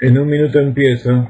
En un minuto empiezo.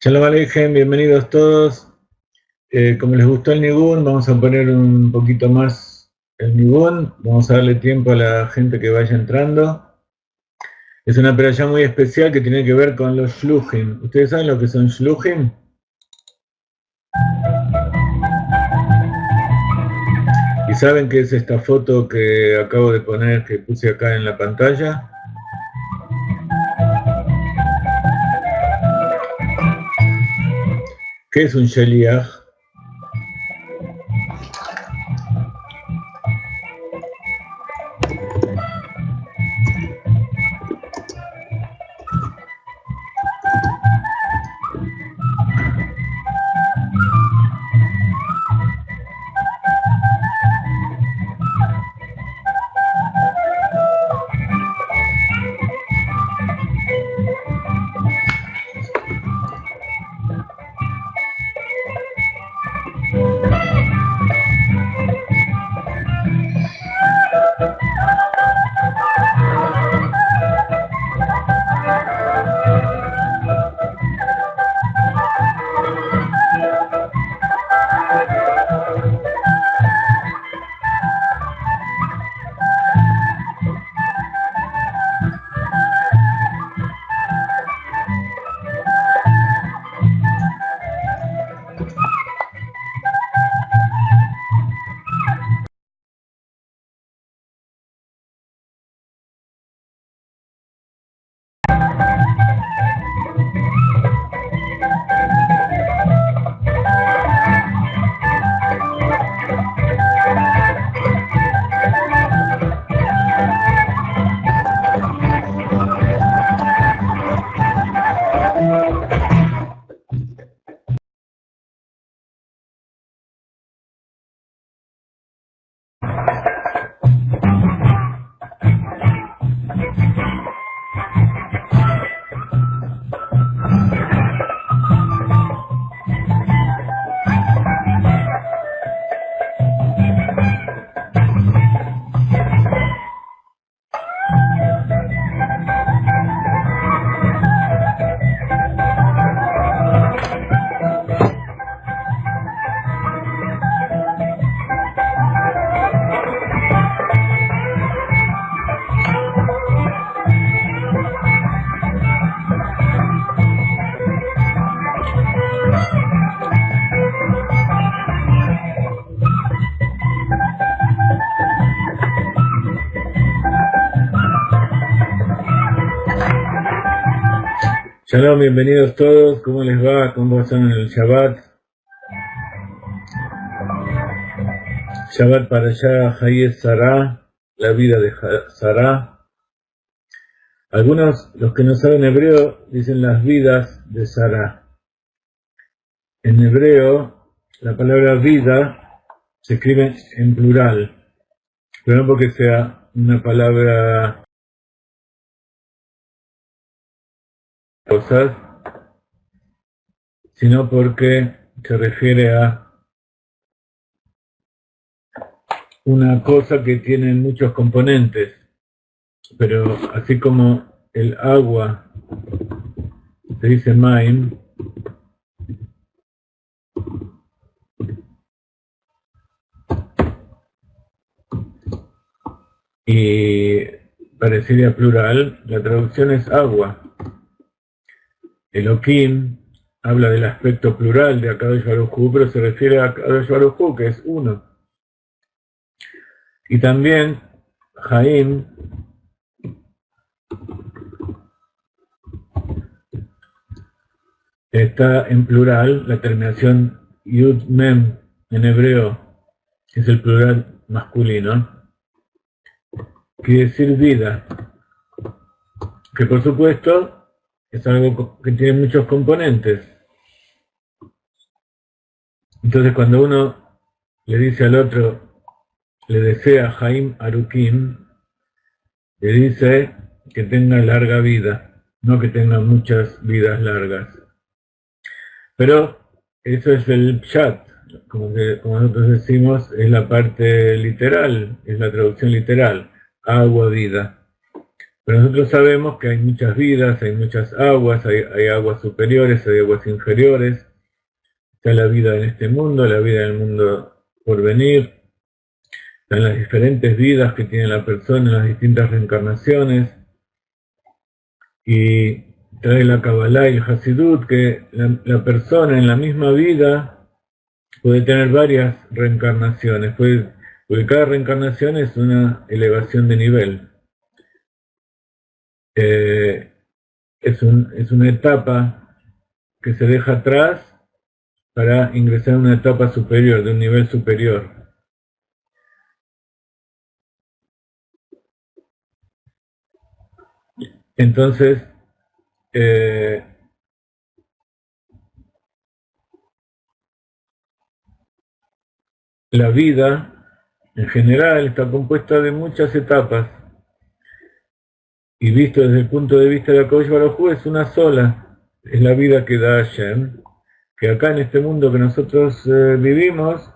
Shalom Aleichem, bienvenidos todos. Como les gustó el Nibún, vamos a poner un poquito más el Nibún. Vamos a darle tiempo a la gente que vaya entrando. Es una perashá muy especial que tiene que ver con los shluchim. ¿Ustedes saben lo que son shluchim? ¿Y saben qué es esta foto que acabo de poner, que puse acá en la pantalla? ¿Qué es un sheliach? Shalom, bienvenidos todos. ¿Cómo les va? ¿Cómo pasaron el Shabbat? Shabbat para allá, Hayes Sará, la vida de Sará. Algunos, los que no saben hebreo, dicen las vidas de Sará. En hebreo, la palabra vida se escribe en plural, pero no porque sea una palabra cosas, sino porque se refiere a una cosa que tiene muchos componentes, pero así como el agua se dice maim, y parecería plural, la traducción es agua. Elohim habla del aspecto plural de Akadosh Baruj Hu, pero se refiere a Akadosh Baruj Hu, que es uno. Y también Jaim está en plural, la terminación Yud Mem en hebreo es el plural masculino, quiere decir vida, que por supuesto es algo que tiene muchos componentes. Entonces cuando uno le dice al otro, le desea Jaim Arukim, le dice que tenga larga vida, no que tenga muchas vidas largas. Pero eso es el pshat, como nosotros decimos, es la parte literal, es la traducción literal, agua, vida. Pero nosotros sabemos que hay muchas vidas, hay muchas aguas, hay aguas superiores, hay aguas inferiores. Está la vida en este mundo, la vida en el mundo por venir. Están las diferentes vidas que tiene la persona en las distintas reencarnaciones. Y trae la Kabbalah y el Hasidut que la persona en la misma vida puede tener varias reencarnaciones, porque cada reencarnación es una elevación de nivel. Es una etapa que se deja atrás para ingresar a una etapa superior, de un nivel superior. Entonces, la vida en general está compuesta de muchas etapas, y visto desde el punto de vista de Akadosh Baruj Hu es una sola, es la vida que da Hashem, que acá en este mundo que nosotros vivimos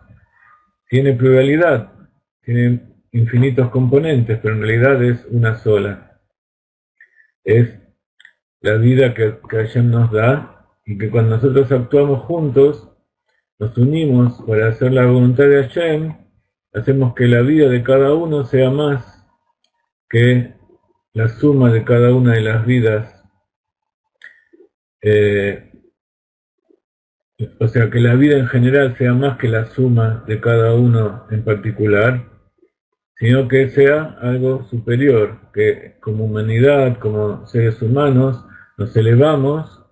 tiene pluralidad, tiene infinitos componentes, pero en realidad es una sola. Es la vida que Hashem nos da, y que cuando nosotros actuamos juntos, nos unimos para hacer la voluntad de Hashem, hacemos que la vida de cada uno sea más que la suma de cada una de las vidas. O sea, que la vida en general sea más que la suma de cada uno en particular, sino que sea algo superior, que como humanidad, como seres humanos, nos elevamos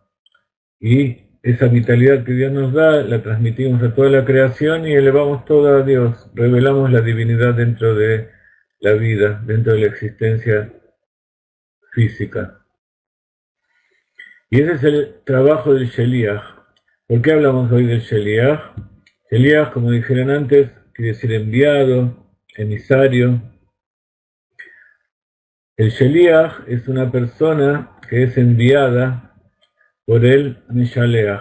y esa vitalidad que Dios nos da la transmitimos a toda la creación y elevamos todo a Dios, revelamos la divinidad dentro de la vida, dentro de la existencia física. Y ese es el trabajo del Sheliach. ¿Por qué hablamos hoy del Sheliach? Sheliach, como dijeron antes, quiere decir enviado, emisario. El Sheliach es una persona que es enviada por el Meshaleach.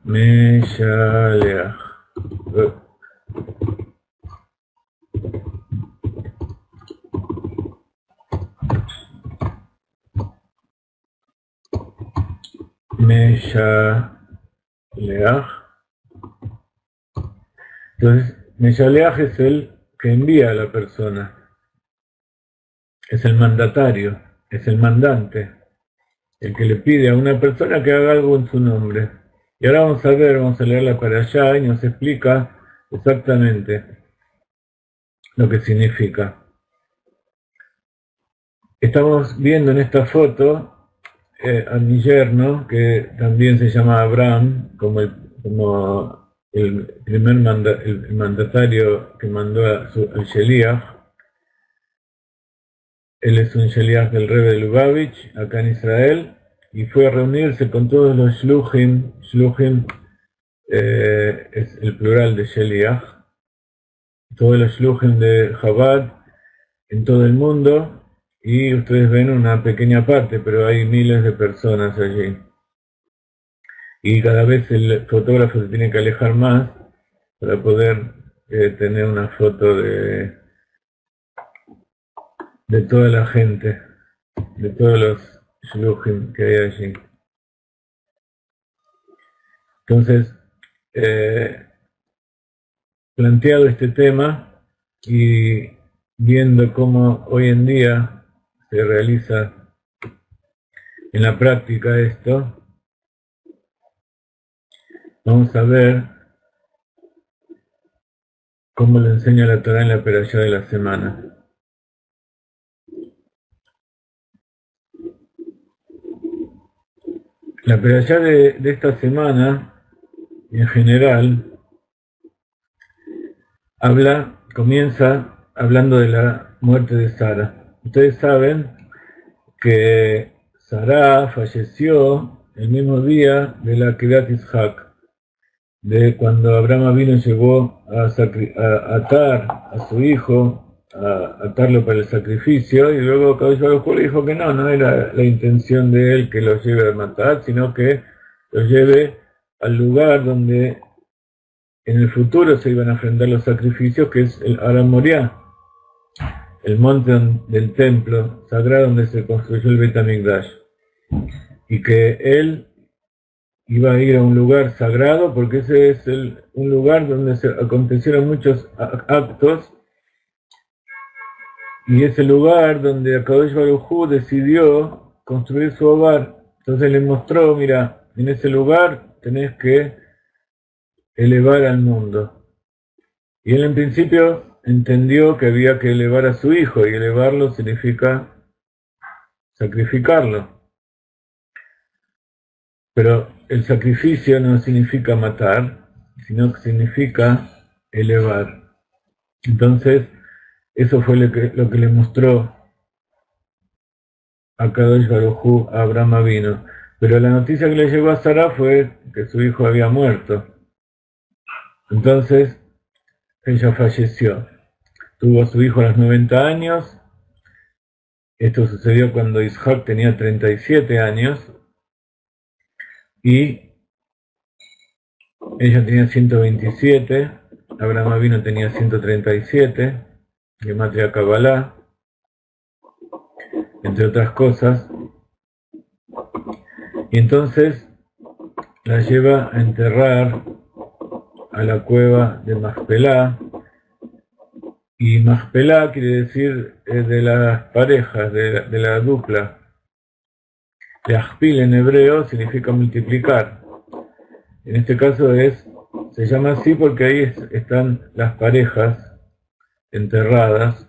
Meshaleach. Meshaleach. Entonces, Meshaleach es el que envía a la persona. Es el mandatario, es el mandante, el que le pide a una persona que haga algo en su nombre. Y ahora vamos a leerla para allá y nos explica exactamente lo que significa. Estamos viendo en esta foto a mi yerno, que también se llama Abraham, como el primer el mandatario que mandó al Sheliach. Él es un Sheliach del Rebbe de Lubavitch, acá en Israel, y fue a reunirse con todos los Shluchim. Shluchim es el plural de Sheliach, todos los Shluchim de Chabad en todo el mundo, y ustedes ven una pequeña parte, pero hay miles de personas allí. Y cada vez el fotógrafo se tiene que alejar más para poder tener una foto de toda la gente, de todos los shluchim que hay allí. Entonces, planteado este tema y viendo cómo hoy en día se realiza en la práctica esto, vamos a ver cómo lo enseña la Torá en la perashá de la semana. La perashá de esta semana, en general, comienza hablando de la muerte de Sara. Ustedes saben que Sara falleció el mismo día de la Kedat Yitzhak, de cuando Abraham vino y llegó a atar a su hijo, a atarlo para el sacrificio, y luego Kadosh Baruj Hu le dijo que no era la intención de él que lo lleve a matar, sino que lo lleve al lugar donde en el futuro se iban a ofrendar los sacrificios, que es el Aram Moriah, el monte del templo sagrado donde se construyó el Beit HaMikdash, y que él iba a ir a un lugar sagrado porque ese es un lugar donde se acontecieron muchos actos, y ese lugar donde Akadosh Baruj Hu decidió construir su hogar. Entonces le mostró, mira, en ese lugar tenés que elevar al mundo. Y él en principio entendió que había que elevar a su hijo, y elevarlo significa sacrificarlo. Pero el sacrificio no significa matar, sino que significa elevar. Entonces, eso fue lo que le mostró a Kadosh Baruj Hu a Abraham Avinu. Pero la noticia que le llegó a Sara fue que su hijo había muerto. Entonces, ella falleció. Tuvo a su hijo a los 90 años. Esto sucedió cuando Isaac tenía 37 años. Y ella tenía 127. Abraham Avinu tenía 137. Gematria Kabbalah, entre otras cosas. Y entonces la lleva a enterrar a la cueva de Machpelah. Y Machpelah quiere decir de las parejas, de la dupla. De Achpil en hebreo significa multiplicar. En este caso se llama así porque ahí están las parejas enterradas.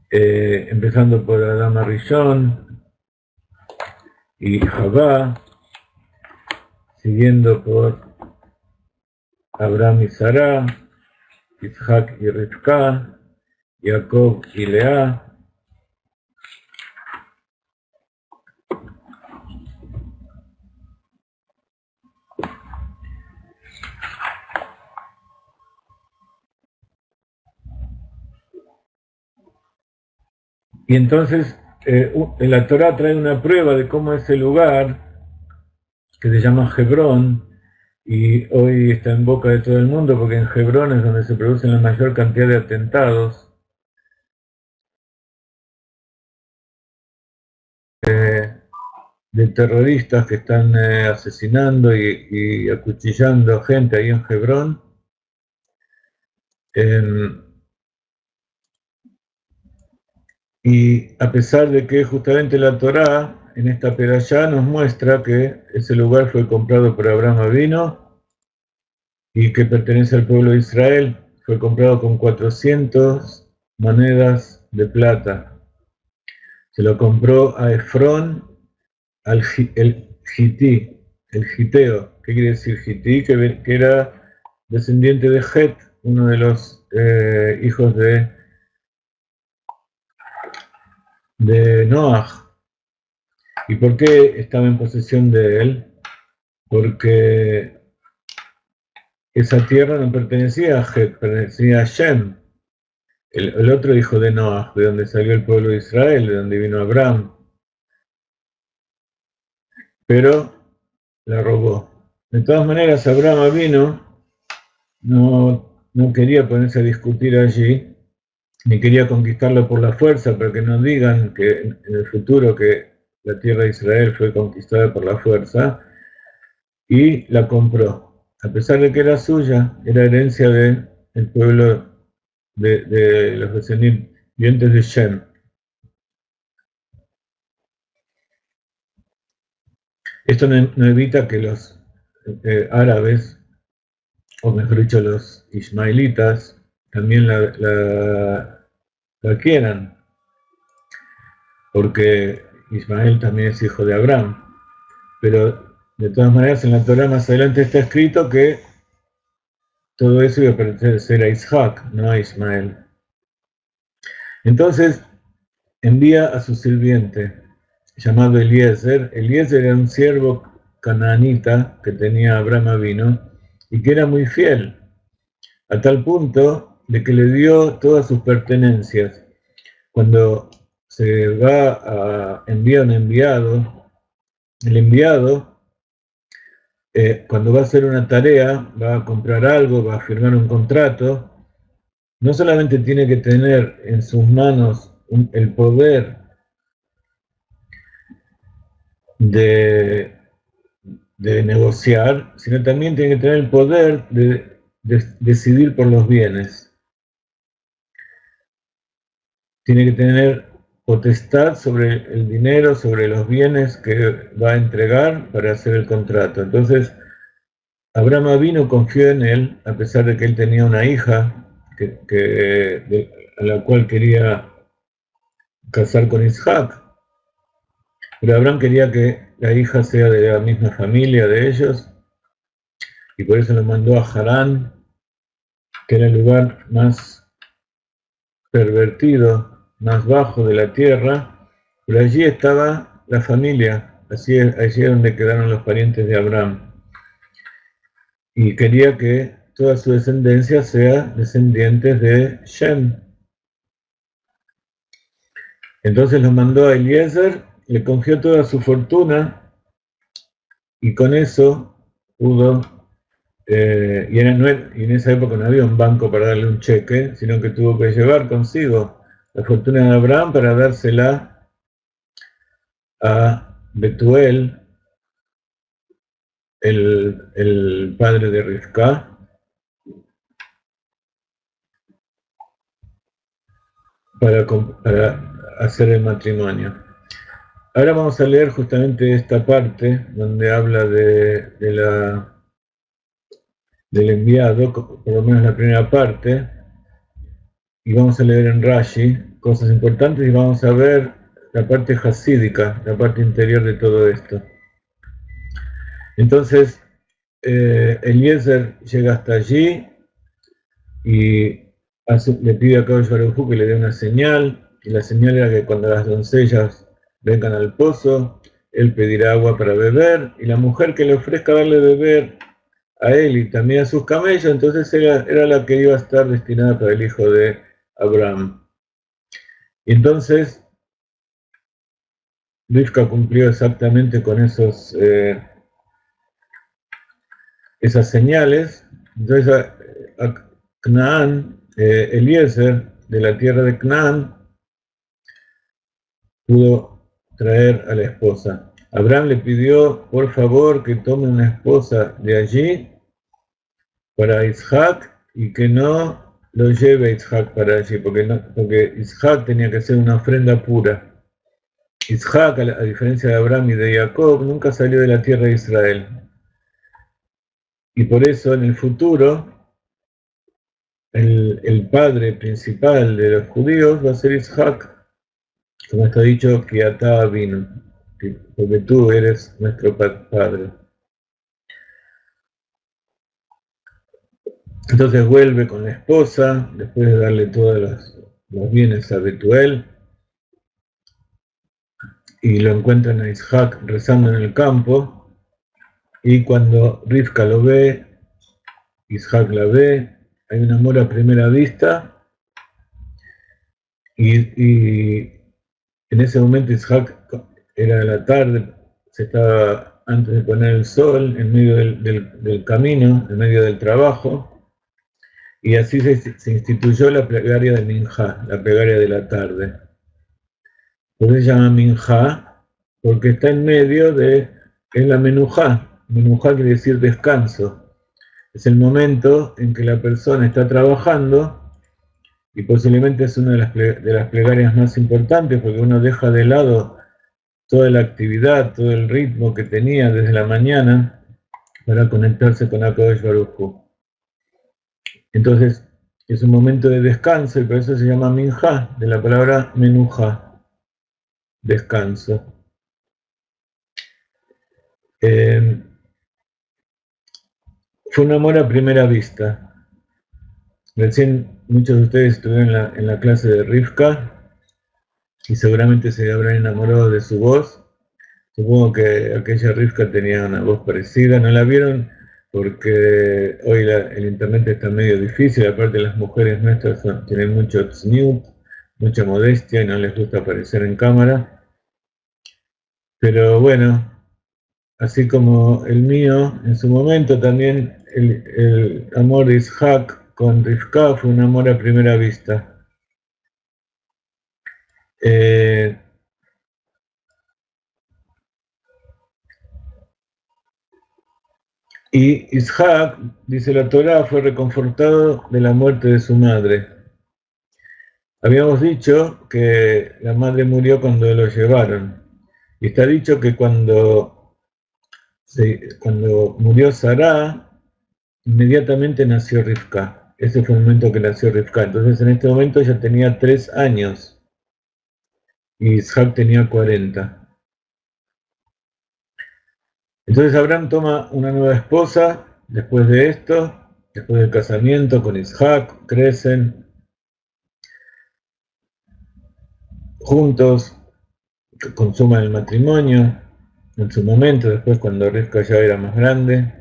Empezando por Adam Arishon y Javá, siguiendo por Abraham y Sara, Isaac y Rivka, Jacob y Lea, y entonces la Torá trae una prueba de cómo ese lugar, que se llama Hebrón, y hoy está en boca de todo el mundo porque en Hebrón es donde se producen la mayor cantidad de atentados de terroristas que están asesinando y acuchillando gente ahí en Hebrón. Y a pesar de que justamente la Torá en esta perashá nos muestra que ese lugar fue comprado por Abraham Avinu y que pertenece al pueblo de Israel, fue comprado con 400 monedas de plata. Se lo compró a Efrón, el Gití, el Giteo. ¿Qué quiere decir Gití? Que era descendiente de Het, uno de los hijos de Noaj. ¿Y por qué estaba en posesión de él? Porque esa tierra no pertenecía a Het, pertenecía a Shem, el otro hijo de Noaj, de donde salió el pueblo de Israel, de donde vino Abraham. Pero la robó. De todas maneras, Abraham vino, no quería ponerse a discutir allí, ni quería conquistarlo por la fuerza, para que no digan que en el futuro que la tierra de Israel fue conquistada por la fuerza, y la compró. A pesar de que era suya, era herencia del pueblo de los descendientes de Shem. Esto no evita que los árabes, o mejor dicho los ismaelitas, también la quieran, porque Ismael también es hijo de Abraham. Pero de todas maneras en la Torá más adelante está escrito que todo eso iba a pertenecer a Isaac, no a Ismael. Entonces envía a su sirviente, llamado Eliezer. Eliezer era un siervo canaanita que tenía Abraham Avino y que era muy fiel, a tal punto de que le dio todas sus pertenencias. Cuando se va a enviar un enviado, el enviado, cuando va a hacer una tarea, va a comprar algo, va a firmar un contrato, no solamente tiene que tener en sus manos el poder de negociar, sino también tiene que tener el poder de decidir por los bienes. Tiene que tener potestad sobre el dinero, sobre los bienes que va a entregar para hacer el contrato. Entonces, Abraham Avinu confió en él, a pesar de que él tenía una hija a la cual quería casar con Isaac. Pero Abraham quería que la hija sea de la misma familia de ellos, y por eso lo mandó a Harán, que era el lugar más pervertido, más bajo de la tierra, pero allí estaba la familia, allí es donde quedaron los parientes de Abraham. Y quería que toda su descendencia sea descendientes de Shem. Entonces lo mandó a Eliezer, le confió toda su fortuna, y con eso pudo, y en esa época no había un banco para darle un cheque, sino que tuvo que llevar consigo la fortuna de Abraham para dársela a Betuel, el padre de Rivka, para hacer el matrimonio. Ahora vamos a leer justamente esta parte donde habla del enviado, por lo menos la primera parte, y vamos a leer en Rashi cosas importantes y vamos a ver la parte hasídica, la parte interior de todo esto. Entonces, Eliezer llega hasta allí y le pide a Kadosh Baruj Hu que le dé una señal, y la señal era que cuando las doncellas vengan al pozo, él pedirá agua para beber, y la mujer que le ofrezca darle beber a él y también a sus camellos, entonces era la que iba a estar destinada para el hijo de Abraham. Y entonces Rivka cumplió exactamente con esas señales. Entonces a Canaán, Eliezer, de la tierra de Canaán, pudo traer a la esposa. Abraham le pidió, por favor, que tome una esposa de allí para Isaac y que no lo lleve Isaac para allí, porque Isaac tenía que ser una ofrenda pura. Isaac, a diferencia de Abraham y de Jacob, nunca salió de la tierra de Israel. Y por eso en el futuro el padre principal de los judíos va a ser Isaac, como está dicho, que atá vino, porque tú eres nuestro padre. Entonces vuelve con la esposa, después de darle todos los bienes a Betuel, y lo encuentran a Isaac rezando en el campo, y cuando Rivka lo ve, Isaac la ve, hay un amor a primera vista, y en ese momento Isaac era de la tarde, se estaba antes de poner el sol, en medio del camino, en medio del trabajo, y así se instituyó la plegaria de Minjá, la plegaria de la tarde. Por eso se llama Minjá, porque está en medio es la menujá. Menujá quiere decir descanso. Es el momento en que la persona está trabajando y posiblemente es una de las plegarias más importantes porque uno deja de lado toda la actividad, todo el ritmo que tenía desde la mañana para conectarse con Akadosh Baruj Hu. Entonces, es un momento de descanso y por eso se llama Minjá, de la palabra menujá, descanso. Fue un amor a primera vista. Recién muchos de ustedes estuvieron en la clase de Rivka y seguramente se habrán enamorado de su voz. Supongo que aquella Rivka tenía una voz parecida. No la vieron porque hoy el internet está medio difícil. Aparte las mujeres nuestras tienen mucho tzniut, mucha modestia y no les gusta aparecer en cámara. Pero bueno, así como el mío, en su momento también el amor de Isaac con Rivka fue un amor a primera vista. Y Isaac, dice la Torá, fue reconfortado de la muerte de su madre. Habíamos dicho que la madre murió cuando lo llevaron. Y está dicho que cuando murió Sará, inmediatamente nació Rivka. Ese fue el momento que nació Rivka. Entonces en este momento ella tenía 3 años y Isaac tenía 40. Entonces Abraham toma una nueva esposa después de esto, después del casamiento con Isaac, crecen juntos, consuman el matrimonio en su momento, después cuando Rivka ya era más grande.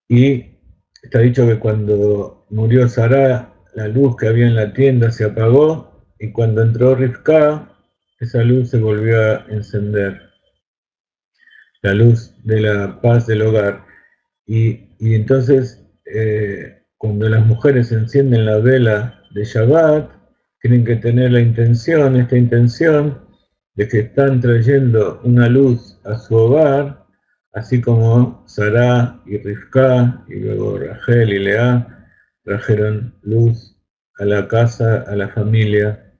Y está dicho que cuando murió Sará, la luz que había en la tienda se apagó y cuando entró Rivka, esa luz se volvió a encender, la luz de la paz del hogar. Y entonces, cuando las mujeres encienden la vela de Shabbat, tienen que tener esta intención de que están trayendo una luz a su hogar, así como Sará y Rivka, y luego Rachel y Lea, trajeron luz a la casa, a la familia,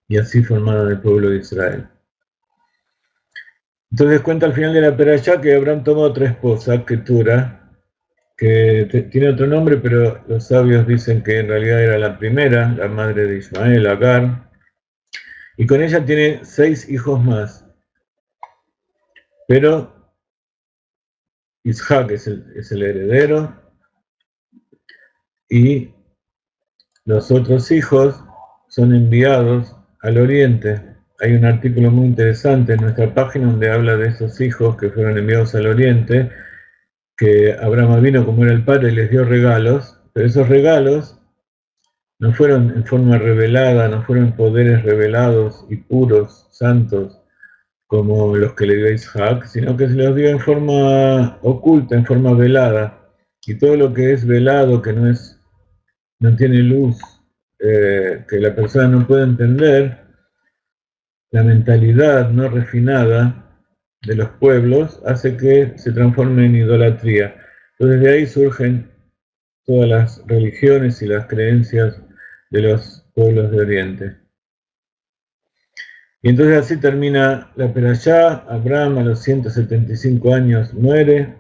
y así formaron el pueblo de Israel. Entonces cuenta al final de la perashá que Abraham tomó otra esposa, Ketura, que tiene otro nombre, pero los sabios dicen que en realidad era la primera, la madre de Ismael, Agar, y con ella tiene 6 hijos más. Pero Isaac es el heredero y los otros hijos son enviados al oriente. Hay un artículo muy interesante en nuestra página donde habla de esos hijos que fueron enviados al oriente, que Abraham vino como era el padre y les dio regalos, pero esos regalos no fueron en forma revelada, no fueron poderes revelados y puros, santos, como los que le dio Isaac, sino que se los dio en forma oculta, en forma velada. Y todo lo que es velado, que no tiene luz, que la persona no puede entender, la mentalidad no refinada de los pueblos hace que se transforme en idolatría. Entonces de ahí surgen todas las religiones y las creencias de los pueblos de Oriente. Y entonces así termina la perashá. Abraham a los 175 años muere,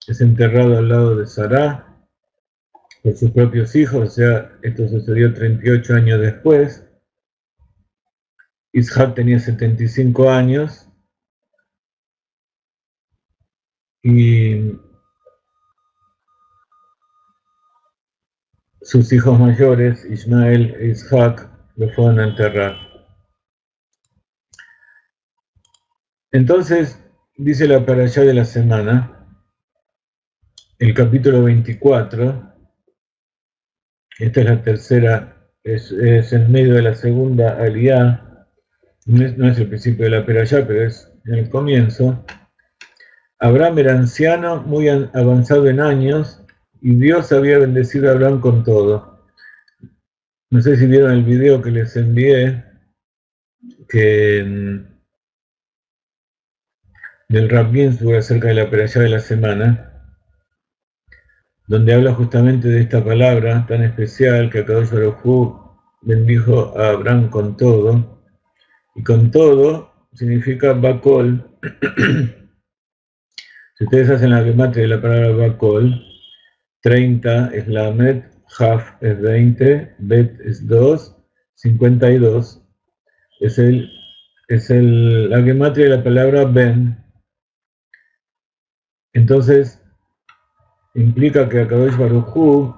es enterrado al lado de Sará, por sus propios hijos, o sea, esto sucedió 38 años después. Isaac tenía 75 años y sus hijos mayores, Ismael e Isaac, lo fueron a enterrar. Entonces, dice la parashá de la semana, el capítulo 24, esta es la tercera, es en medio de la segunda aliyá, no es el principio de la parashá, pero es en el comienzo. Abraham era anciano, muy avanzado en años, y Dios había bendecido a Abraham con todo. No sé si vieron el video que les envié, del Rav Ginsburg acerca de la parashá de la semana, donde habla justamente de esta palabra tan especial que Akadosh Baruj Hu bendijo a Abraham con todo, y con todo significa Bakol. Si ustedes hacen la gematria de la palabra Bakol, 30 es Lamed, Haf es 20, Bet es 2, 52 es la gematria de la palabra Ben. Entonces, implica que Akadosh Baruj Hu,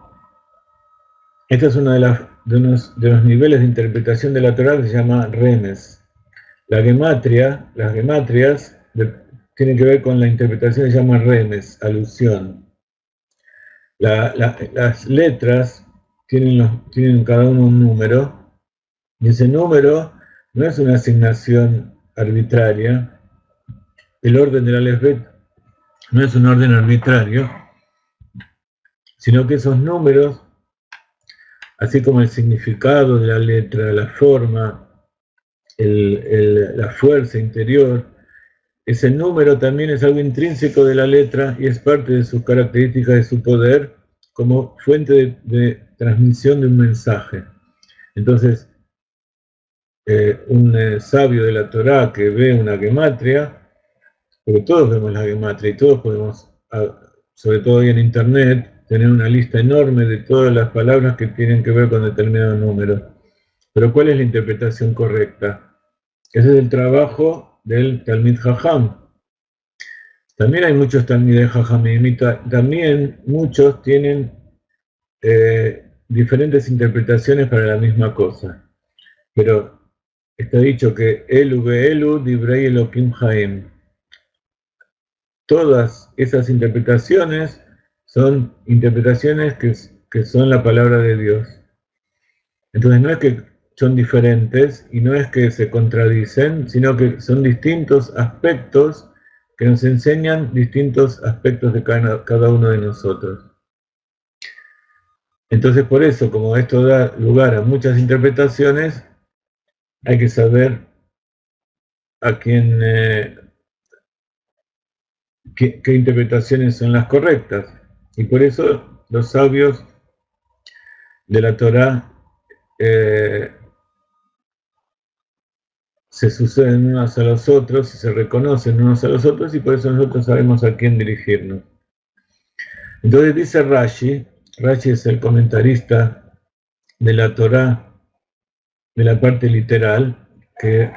esta es una de los niveles de interpretación de la Torah que se llama Remes. Las gematrias tienen que ver con la interpretación que se llama Remes, alusión. Las letras tienen cada uno un número, y ese número no es una asignación arbitraria. El orden del alefbet no es un orden arbitrario, sino que esos números, así como el significado de la letra, la forma, la fuerza interior, ese número también es algo intrínseco de la letra y es parte de sus características, de su poder, como fuente de transmisión de un mensaje. Entonces, un sabio de la Torá que ve una gematria, porque todos vemos la gematria y todos podemos, sobre todo hoy en internet, tener una lista enorme de todas las palabras que tienen que ver con determinado número. Pero ¿cuál es la interpretación correcta? Ese es el trabajo del Talmid Jajam. También hay muchos Talmidei Jajamim y también muchos tienen diferentes interpretaciones para la misma cosa. Pero está dicho que Elu Be'elu Divrei Elohim Haim. Todas esas interpretaciones son interpretaciones que son la palabra de Dios. Entonces no es que son diferentes y no es que se contradicen, sino que son distintos aspectos que nos enseñan distintos aspectos de cada uno de nosotros. Entonces por eso, como esto da lugar a muchas interpretaciones, hay que saber a qué interpretaciones son las correctas. Y por eso los sabios de la Torá se suceden unos a los otros y se reconocen unos a los otros, y por eso nosotros sabemos a quién dirigirnos. Entonces dice Rashi es el comentarista de la Torá, de la parte literal, que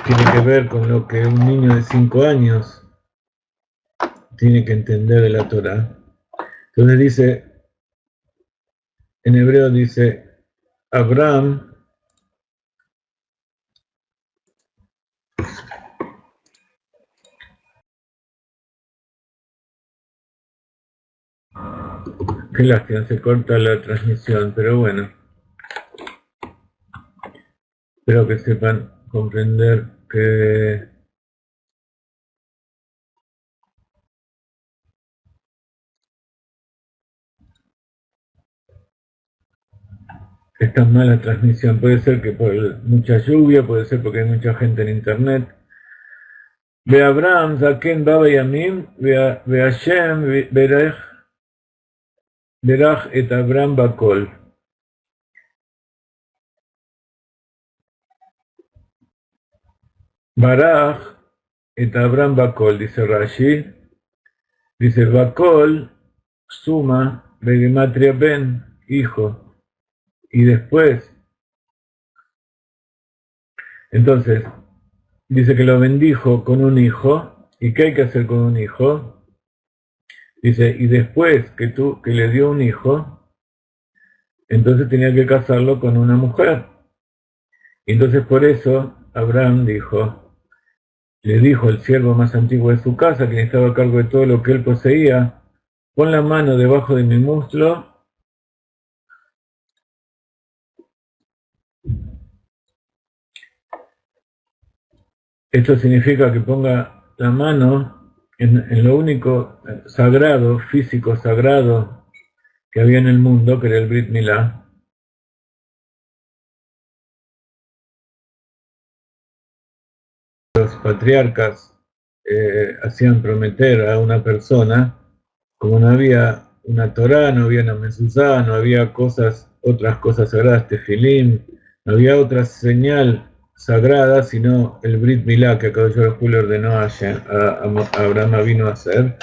tiene que ver con lo que un niño de 5 años tiene que entender de la Torá. Entonces dice, en hebreo dice, Abraham qué lástima, se corta la transmisión, pero bueno, espero que sepan comprender que es tan mala transmisión. Puede ser que por mucha lluvia, puede ser porque hay mucha gente en internet. Ve Abraham, Zaken, Baba Yamim, ve Hashem, Berach et Abraham Bakol. Baraj et Abraham Bakol, dice Rashi. Dice Bakol suma Begimatria Ben, hijo, y después, entonces, dice que lo bendijo con un hijo, ¿y qué hay que hacer con un hijo? Dice, y después que le dio un hijo, entonces tenía que casarlo con una mujer. Y entonces por eso Abraham le dijo al siervo más antiguo de su casa, quien estaba a cargo de todo lo que él poseía, pon la mano debajo de mi muslo. Esto significa que ponga la mano en lo único sagrado, físico sagrado que había en el mundo, que era el Brit Milá. Los patriarcas hacían prometer a una persona, como no había una Torá, no había una mezuzá, no había otras cosas sagradas, tefilim, no había otra señal sagrada, sino el Brit Milá que Akadosh Baruj Hu le ordenó a Abraham vino a hacer.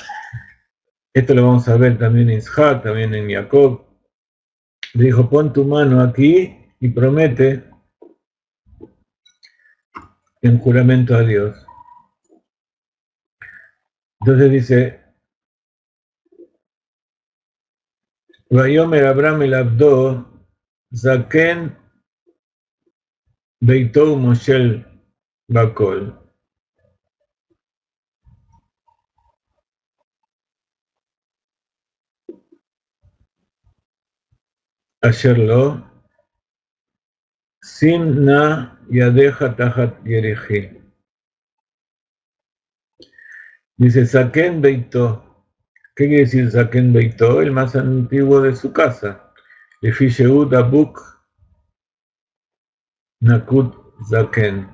Esto lo vamos a ver también en Isaac, también en Jacob. Le dijo, pon tu mano aquí y promete en juramento a Dios. Entonces dice, Vayomer Abraham el Abdo, Zaken Beitou Moshel Bakol. Ayer lo, Simna Yadeja Tajat Yereji. Dice, Zaken Beito. ¿Qué quiere decir Zaken Beito? El más antiguo de su casa. Lefi Sheud Abuk Nakut Zaken.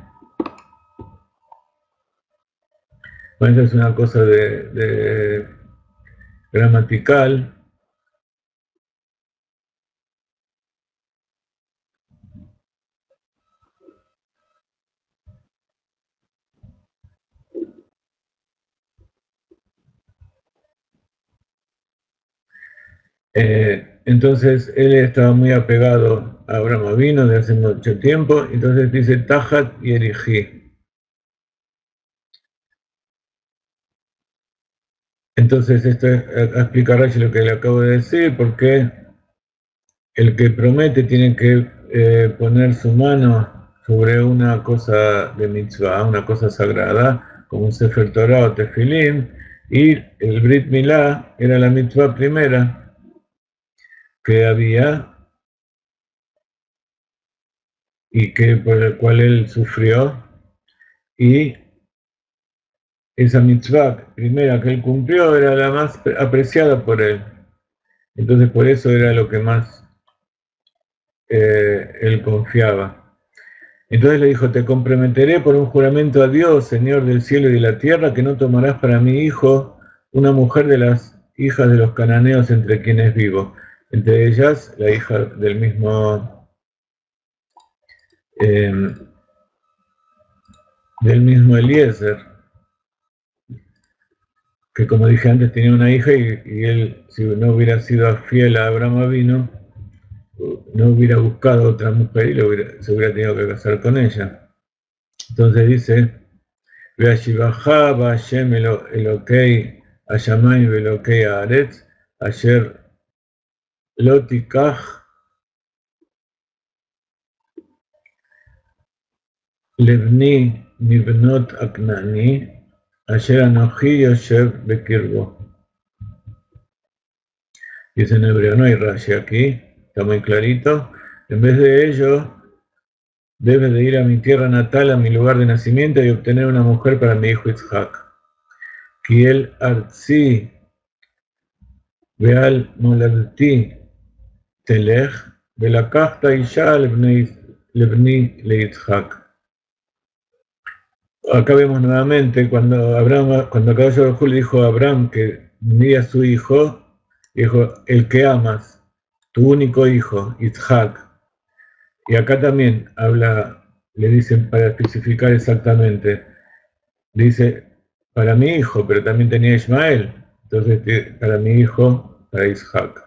Bueno, esa es una cosa de gramatical. Entonces él estaba muy apegado a Abraham Avinu de hace mucho tiempo, entonces dice Tajat y Eriji. Entonces esto explica Rashi lo que le acabo de decir, porque el que promete tiene que poner su mano sobre una cosa de mitzvah, una cosa sagrada, como un Sefer Torah o Tefilim, y el Brit Milá era la mitzvah primera que había y que por el cual él sufrió, y esa mitzvah primera que él cumplió era la más apreciada por él. Entonces por eso era lo que más él confiaba. Entonces le dijo, te comprometeré por un juramento a Dios, Señor del cielo y de la tierra, que no tomarás para mi hijo una mujer de las hijas de los cananeos entre quienes vivo. Entre ellas, la hija del mismo Eliezer, que como dije antes tenía una hija y él, si no hubiera sido fiel a Abraham Avinu, no hubiera buscado otra mujer y se hubiera tenido que casar con ella. Entonces dice, Veashivajá Hashem Elokei Hashamayim Velokei Haaretz Asher lo tikach lebni mibnot aknani Asher anochi yoshev bekirbo. Dice en hebreo, no hay Rashi aquí, está muy clarito. En vez de ello, debes de ir a mi tierra natal, a mi lugar de nacimiento y obtener una mujer para mi hijo Itzhak. Kiel artzi veal moladti telech velakachta isha lebni leitzhak. Acá vemos nuevamente cuando Akadosh Baruj Hu le dijo a Abraham que envía a su hijo, dijo, el que amas, tu único hijo, Itzhak. Y acá también le dicen para especificar exactamente, dice, para mi hijo, pero también tenía Ismael, entonces para mi hijo, para Isaac.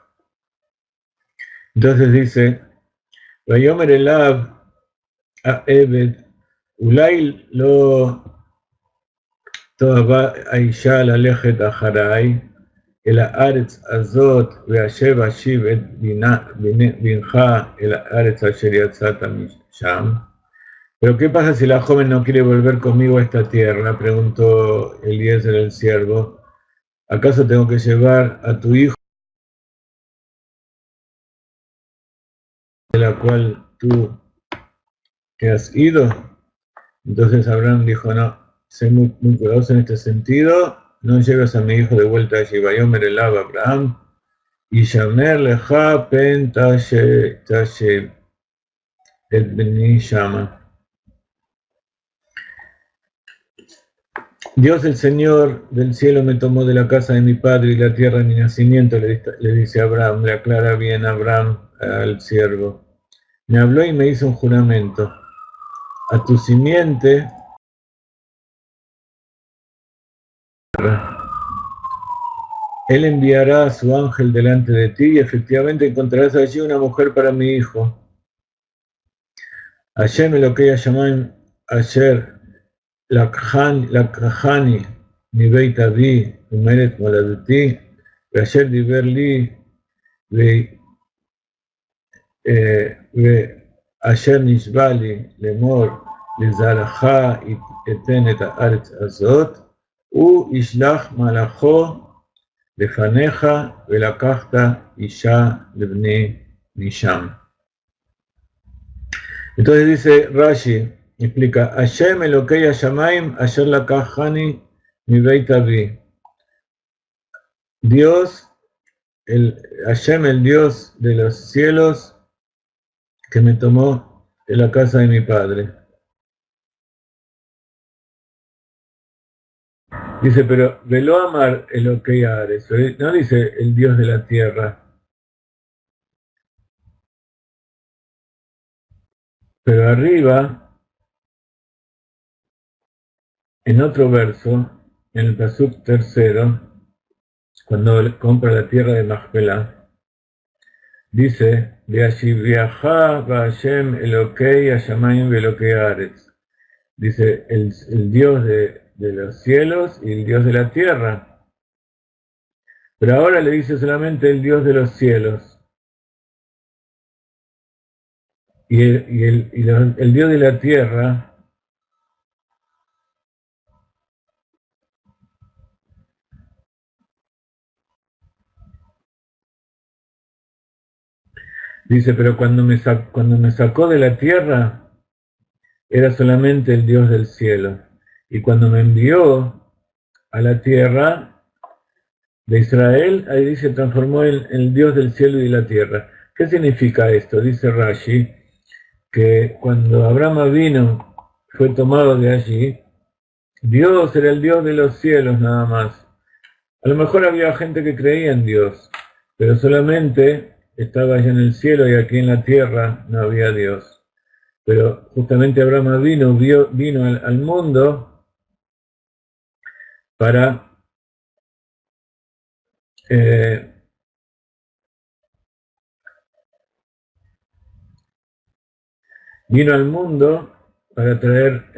Entonces dice, Vayomer Elav a Ebed, Ulay lo toava Aisha lalechet acharai, el haaretz azot veashev ashiv et bincha el haaretz asher yatzata misham. Pero ¿qué pasa si la joven no quiere volver conmigo a esta tierra? Preguntó Eliezer el siervo. ¿Acaso tengo que llevar a tu hijo, de la cual tú te has ido? Entonces Abraham dijo, no, sé muy cuidadoso en este sentido, no lleves a mi hijo de vuelta allí. Vayomer elav Abraham, y Shamer leja pen tashe et beni shama. Dios el Señor del cielo me tomó de la casa de mi padre y la tierra de mi nacimiento, le dice Abraham, le aclara bien Abraham al siervo. Me habló y me hizo un juramento. A tu simiente Él enviará a su ángel delante de ti y efectivamente encontrarás allí una mujer para mi hijo. Hashem Elokei Hashamayim Asher Lakhani mi Beit Avi Umeret Moladati Asher Diber Li Asher Nishba Li Lemor Lizaracha Eten et Haaretz Azot U Ishlach Malacho Lefaneja velakachta isha lebni nisham. Entonces dice Rashi, explica, Hashem Elokei Hashamayim asher lakachani mi beit avi. Dios, Hashem, el Dios de los cielos, que me tomó de la casa de mi padre. Dice, pero Velo Amar Elokei Haaretz, no dice el Dios de la tierra. Pero arriba, en otro verso, en el pasuk tercero, cuando compra la tierra de Machpelah, dice, Veashiviacha Vashem Elokei Hashamayim Velokei Haaretz. Dice, el Dios de los cielos y el Dios de la tierra. Pero ahora le dice solamente el Dios de los cielos. Y el Dios de la tierra dice, pero cuando me sacó de la tierra, era solamente el Dios del cielo. Y cuando me envió a la tierra de Israel, ahí dice, transformó en el Dios del cielo y la tierra. ¿Qué significa esto? Dice Rashi, que cuando Abraham vino, fue tomado de allí, Dios era el Dios de los cielos nada más. A lo mejor había gente que creía en Dios, pero solamente estaba allá en el cielo y aquí en la tierra no había Dios. Pero justamente Abraham vino al mundo para traer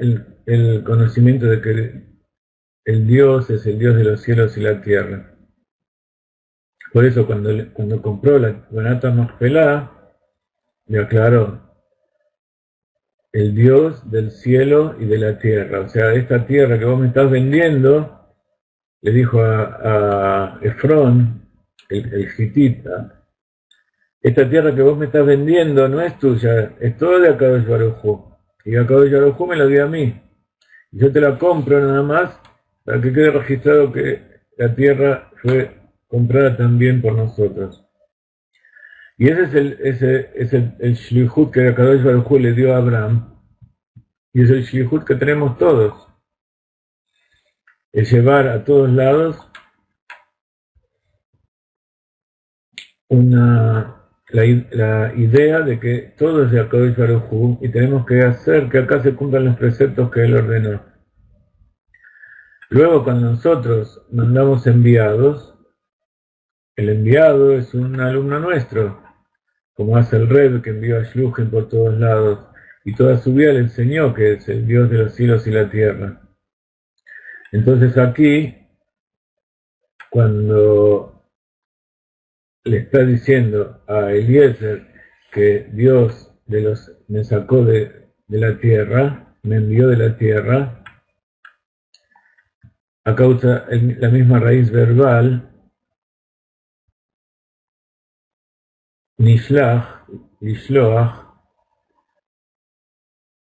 el conocimiento de que el Dios es el Dios de los cielos y la tierra. Por eso cuando compró la Banata Machpelah, le aclaró, el Dios del cielo y de la tierra. O sea, esta tierra que vos me estás vendiendo, le dijo a Efrón, el Hitita, esta tierra que vos me estás vendiendo no es tuya, es todo de Akadosh Baruj Hu. Y Akadosh Baruj Hu me la dio a mí. Yo te la compro nada más para que quede registrado que la tierra fue comprada también por nosotros. Y ese es el Shlihut que Akadosh Baruj Hu le dio a Abraham. Y es el Shlihut que tenemos todos. Es llevar a todos lados la idea de que todo es de Akadosh Baruj Hu y tenemos que hacer que acá se cumplan los preceptos que Él ordenó. Luego, cuando nosotros mandamos enviados, el enviado es un alumno nuestro, como hace el Rebbe, que envió a Shluchim por todos lados, y toda su vida le enseñó que es el Dios de los cielos y la tierra. Entonces aquí, cuando le está diciendo a Eliezer que Dios me sacó de la tierra, me envió de la tierra, a causa la misma raíz verbal, Nishlach, Ishloach,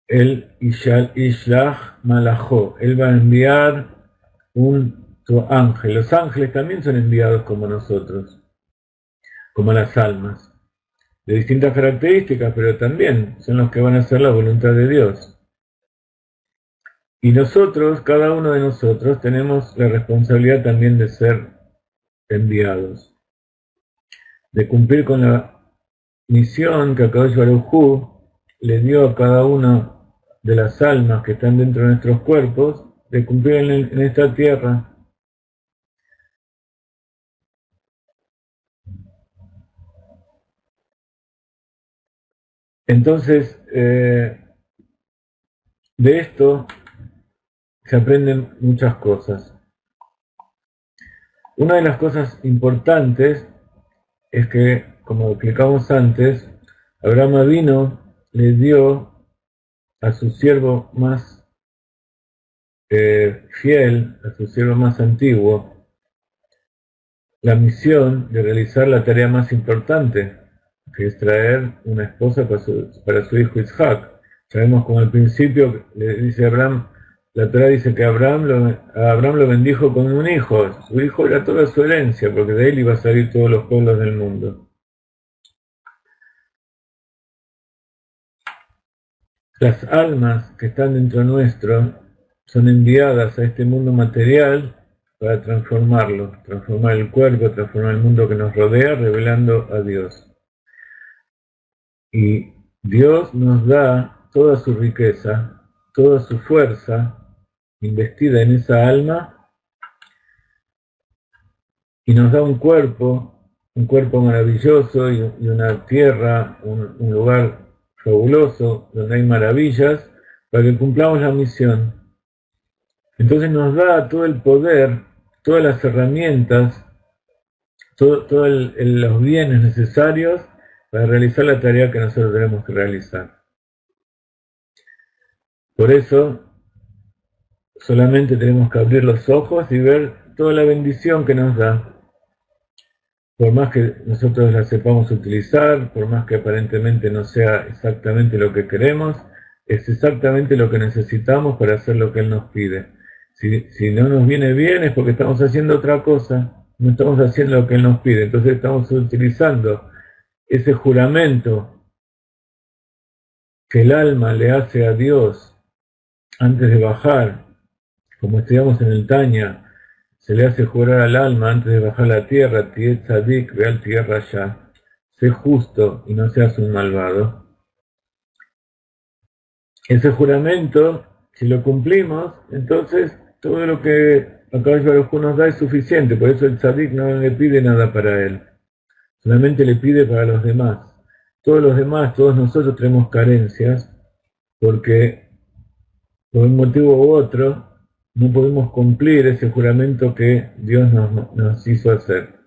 el Ishlach Malachó, él va a enviar su ángel. Los ángeles también son enviados como nosotros, como las almas, de distintas características, pero también son los que van a hacer la voluntad de Dios. Y nosotros, cada uno de nosotros, tenemos la responsabilidad también de ser enviados, de cumplir con la misión que Akadosh Baruj Hu le dio a cada una de las almas que están dentro de nuestros cuerpos, de cumplir en esta tierra. Entonces, de esto se aprenden muchas cosas. Una de las cosas importantes es que, como explicamos antes, Abraham Avino le dio a su siervo más fiel, a su siervo más antiguo, la misión de realizar la tarea más importante, que es traer una esposa para su hijo Isaac. Sabemos como al principio le dice Abraham, la Torá dice que Abraham lo bendijo con un hijo. Su hijo era toda su herencia, porque de él iba a salir todos los pueblos del mundo. Las almas que están dentro nuestro son enviadas a este mundo material para transformarlo, transformar el cuerpo, transformar el mundo que nos rodea, revelando a Dios. Y Dios nos da toda su riqueza, toda su fuerza investida en esa alma, y nos da un cuerpo maravilloso y una tierra, un lugar fabuloso donde hay maravillas para que cumplamos la misión. Entonces nos da todo el poder, todas las herramientas, todos los bienes necesarios para realizar la tarea que nosotros tenemos que realizar. Por eso solamente tenemos que abrir los ojos y ver toda la bendición que nos da. Por más que nosotros la sepamos utilizar, por más que aparentemente no sea exactamente lo que queremos, es exactamente lo que necesitamos para hacer lo que Él nos pide. Si no nos viene bien es porque estamos haciendo otra cosa, no estamos haciendo lo que Él nos pide. Entonces estamos utilizando ese juramento que el alma le hace a Dios antes de bajar, como estudiamos en el Tanya, se le hace jurar al alma antes de bajar la tierra, Tiet Tzadik, ve al tierra ya, sé justo y no seas un malvado. Ese juramento, si lo cumplimos, entonces todo lo que Akadosh Baruj Hu nos da es suficiente, por eso el Tzadik no le pide nada para él, solamente le pide para los demás. Todos los demás, todos nosotros tenemos carencias, porque por un motivo u otro, no podemos cumplir ese juramento que Dios nos hizo hacer.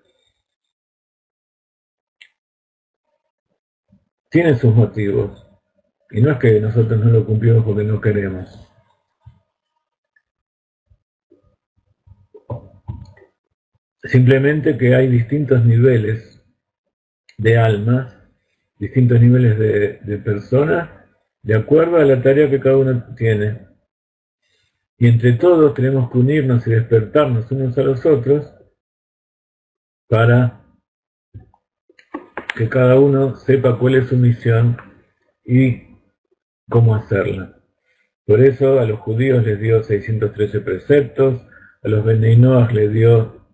Tiene sus motivos, y no es que nosotros no lo cumplimos porque no queremos. Simplemente que hay distintos niveles de almas, distintos niveles de personas, de acuerdo a la tarea que cada uno tiene. Y entre todos tenemos que unirnos y despertarnos unos a los otros para que cada uno sepa cuál es su misión y cómo hacerla. Por eso a los judíos les dio 613 preceptos, a los Bnei Noach les dio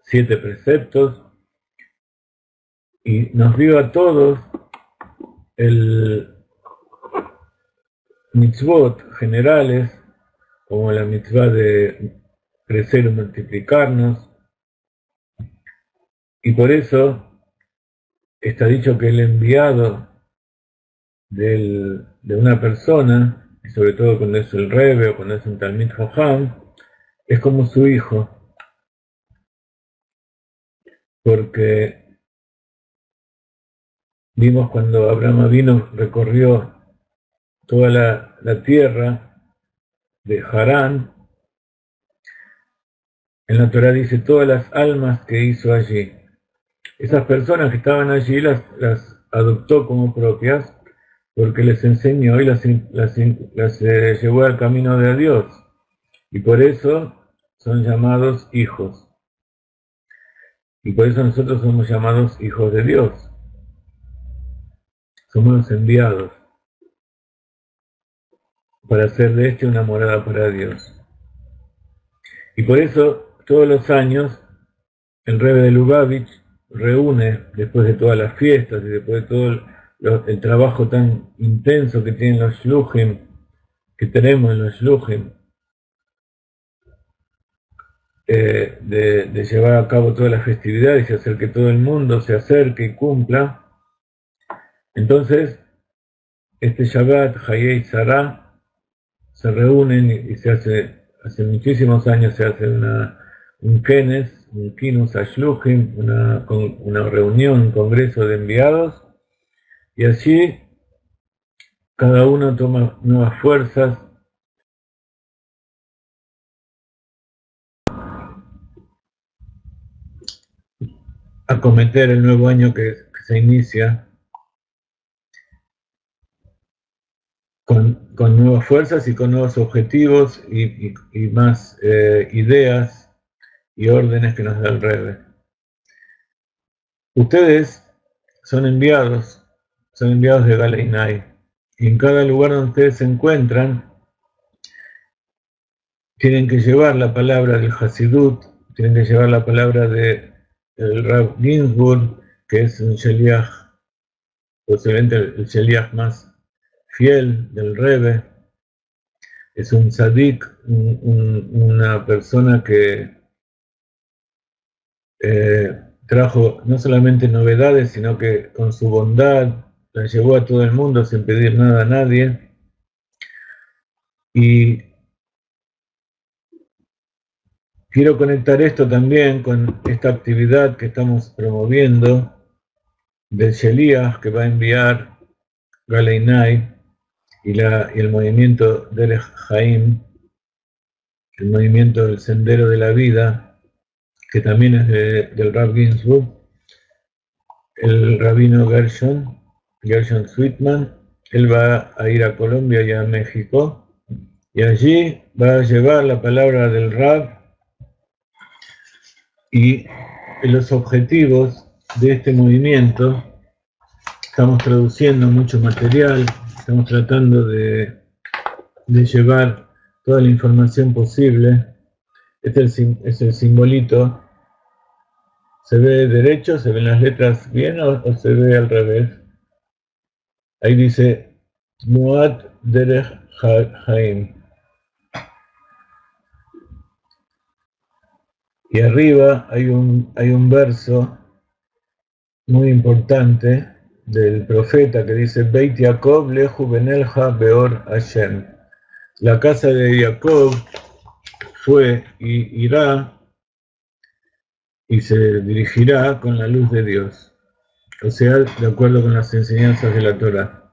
7 preceptos, y nos dio a todos el mitzvot generales, como la mitzvah de crecer y multiplicarnos, y por eso está dicho que el enviado de una persona, y sobre todo cuando es el Rebbe o cuando es un Talmid Jajam, es como su hijo, porque vimos cuando Abraham Avinu recorrió toda la tierra de Harán, en la Torá dice todas las almas que hizo allí. Esas personas que estaban allí las adoptó como propias porque les enseñó y las llevó al camino de Dios. Y por eso son llamados hijos. Y por eso nosotros somos llamados hijos de Dios. Somos los enviados para hacer de este una morada para Dios. Y por eso todos los años el Rebbe de Lubavitch reúne, después de todas las fiestas y después de todo el trabajo tan intenso que tienen los shluchim, que tenemos en los shluchim, de llevar a cabo todas las festividades y hacer que todo el mundo se acerque y cumpla. Entonces, este Shabbat, Hayei Sarah, se reúnen y se hace muchísimos años se hace un kenes, un kinus ashluchim, una reunión, un congreso de enviados, y allí cada uno toma nuevas fuerzas a acometer el nuevo año que se inicia con nuevas fuerzas y con nuevos objetivos y más ideas y órdenes que nos da el Rebbe. Ustedes son enviados de Galeinai, y en cada lugar donde ustedes se encuentran tienen que llevar la palabra del Hasidut, tienen que llevar la palabra del Rav Ginsburg, que es un sheliach, posiblemente el sheliach más fiel del Rebbe. Es un tzadik, una persona que trajo no solamente novedades, sino que con su bondad la llevó a todo el mundo sin pedir nada a nadie. Y quiero conectar esto también con esta actividad que estamos promoviendo del Sheliach que va a enviar Galeinai y el movimiento del Haim, el movimiento del Sendero de la Vida, que también es del Rav Ginsburg, el rabino Gershon Sweetman. Él va a ir a Colombia y a México, y allí va a llevar la palabra del Rav y los objetivos de este movimiento. Estamos traduciendo mucho material, estamos tratando de llevar toda la información posible. Este es el simbolito. ¿Se ve derecho? ¿Se ven las letras bien o se ve al revés? Ahí dice Muad Derech Haim. Y arriba hay un verso muy importante del profeta que dice Beit Yaakov lehu benelja beor Hashem. La casa de Jacob fue y irá y se dirigirá con la luz de Dios, o sea, de acuerdo con las enseñanzas de la Torá.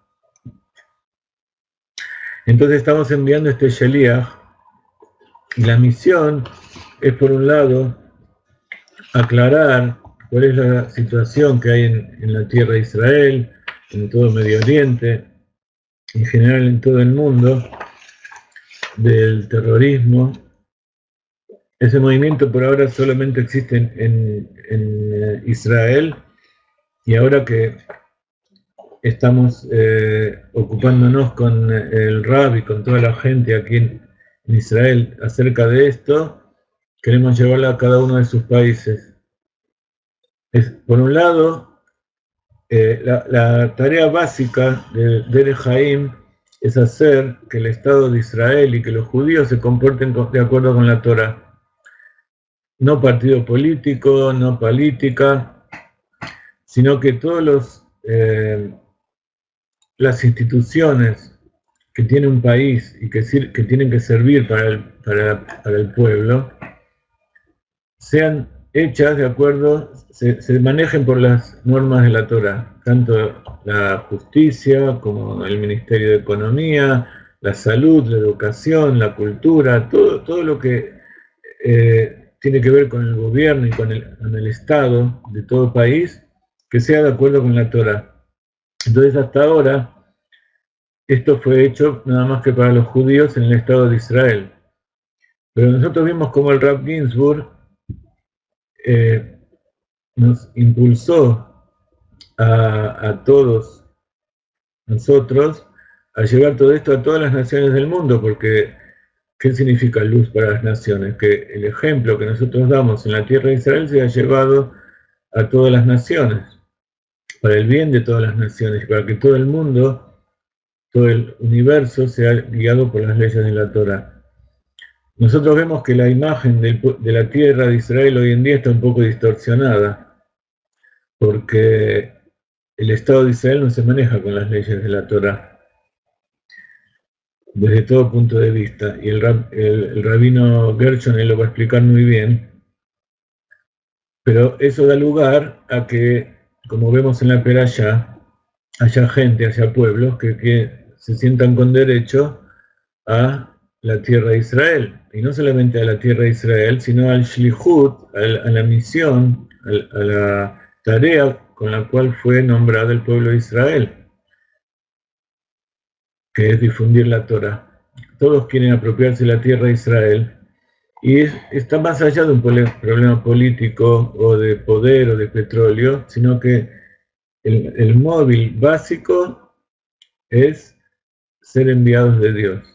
Entonces estamos enviando este Sheliach, y la misión es, por un lado, aclarar cuál es la situación que hay en la tierra de Israel, en todo Medio Oriente, en general en todo el mundo, del terrorismo. Ese movimiento por ahora solamente existe en Israel, y ahora que estamos ocupándonos con el Rab y con toda la gente aquí en Israel acerca de esto, queremos llevarla a cada uno de sus países. Por un lado, la tarea básica de Derech Haim es hacer que el Estado de Israel y que los judíos se comporten de acuerdo con la Torah. No partido político, no política, sino que todas las instituciones que tiene un país y que tienen que servir para el pueblo, sean hechas de acuerdo, se manejen por las normas de la Torá, tanto la justicia como el Ministerio de Economía, la salud, la educación, la cultura, todo lo que tiene que ver con el gobierno y con el Estado de todo país, que sea de acuerdo con la Torá. Entonces hasta ahora esto fue hecho nada más que para los judíos en el Estado de Israel. Pero nosotros vimos como el Rav Ginsburg nos impulsó a todos nosotros a llevar todo esto a todas las naciones del mundo, porque ¿qué significa luz para las naciones? Que el ejemplo que nosotros damos en la tierra de Israel se ha llevado a todas las naciones, para el bien de todas las naciones, para que todo el mundo, todo el universo sea guiado por las leyes de la Torá. Nosotros vemos que la imagen de la tierra de Israel hoy en día está un poco distorsionada, porque el Estado de Israel no se maneja con las leyes de la Torá, desde todo punto de vista, y el rabino Gershon él lo va a explicar muy bien, pero eso da lugar a que, como vemos en la Perashá, haya gente, haya pueblos que se sientan con derecho a la tierra de Israel, y no solamente a la tierra de Israel, sino al Shlihut, a la misión, a la tarea con la cual fue nombrado el pueblo de Israel, que es difundir la Torah. Todos quieren apropiarse de la tierra de Israel, y está más allá de un problema político o de poder o de petróleo, sino que el móvil básico es ser enviados de Dios.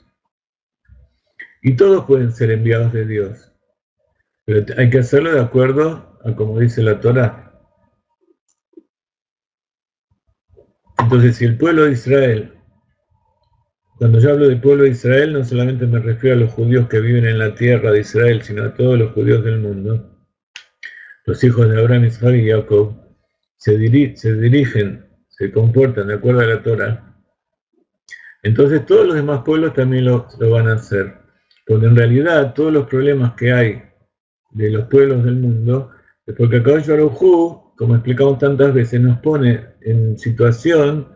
Y todos pueden ser enviados de Dios, pero hay que hacerlo de acuerdo a como dice la Torá. Entonces, si el pueblo de Israel, cuando yo hablo del pueblo de Israel, no solamente me refiero a los judíos que viven en la tierra de Israel, sino a todos los judíos del mundo, los hijos de Abraham, Isaac y Jacob, se dirigen, se comportan de acuerdo a la Torá. Entonces todos los demás pueblos también lo van a hacer, porque en realidad todos los problemas que hay de los pueblos del mundo es porque Akadosh Baruj Hu, como explicamos tantas veces, nos pone en situación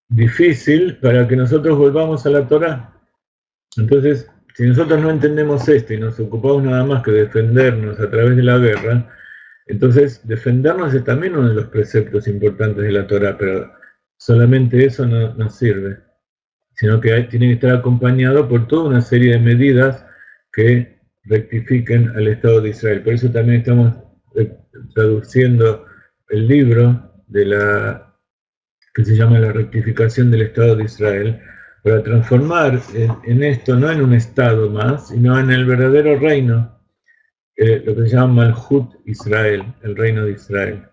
difícil para que nosotros volvamos a la Torá. Entonces, si nosotros no entendemos esto y nos ocupamos nada más que defendernos a través de la guerra, entonces defendernos es también uno de los preceptos importantes de la Torá, pero solamente eso no nos sirve, sino que tiene que estar acompañado por toda una serie de medidas que rectifiquen al Estado de Israel. Por eso también estamos traduciendo el libro que se llama La rectificación del Estado de Israel, para transformar en esto, no en un Estado más, sino en el verdadero reino, lo que se llama Malhut Israel, el reino de Israel.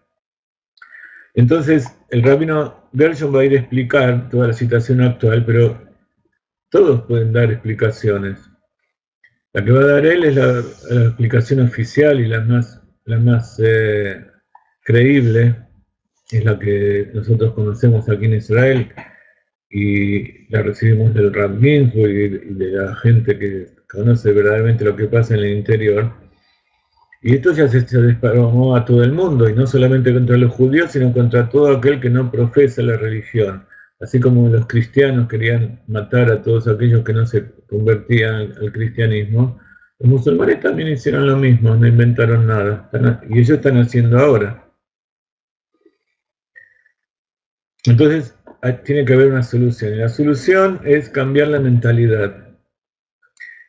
Entonces, el rabino Gershon va a ir a explicar toda la situación actual, pero todos pueden dar explicaciones. La que va a dar él es la explicación oficial y la más creíble, es la que nosotros conocemos aquí en Israel y la recibimos del Rav Ginsburg y de la gente que conoce verdaderamente lo que pasa en el interior. Y esto ya se desparramó a todo el mundo, y no solamente contra los judíos, sino contra todo aquel que no profesa la religión. Así como los cristianos querían matar a todos aquellos que no se convertían al cristianismo, los musulmanes también hicieron lo mismo, no inventaron nada, y ellos están haciendo ahora. Entonces, tiene que haber una solución, y la solución es cambiar la mentalidad.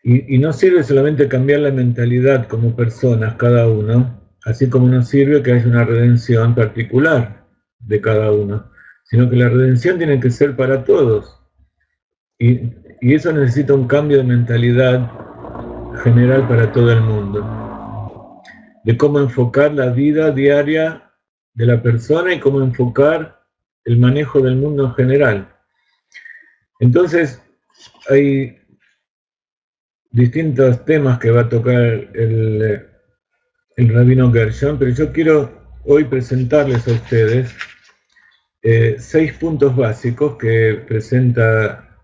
Y no sirve solamente cambiar la mentalidad como personas, cada uno, así como no sirve que haya una redención particular de cada uno, sino que la redención tiene que ser para todos. Y eso necesita un cambio de mentalidad general para todo el mundo, de cómo enfocar la vida diaria de la persona y cómo enfocar el manejo del mundo en general. Entonces, hay distintos temas que va a tocar el rabino Gershon, pero yo quiero hoy presentarles a ustedes 6 puntos básicos que presenta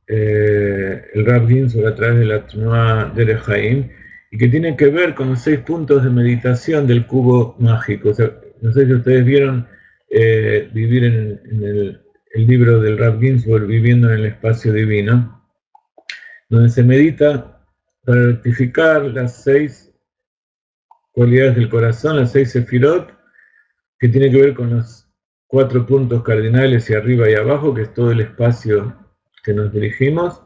el Rav Ginsburg a través de la Tnuá Derech Haim, y que tienen que ver con los 6 puntos de meditación del cubo mágico. O sea, no sé si ustedes vieron vivir en el libro del Rav Ginsburg, Viviendo en el Espacio Divino, donde se medita para rectificar las 6 cualidades del corazón, las 6 sefirot, que tiene que ver con los 4 puntos cardinales y arriba y abajo, que es todo el espacio que nos dirigimos,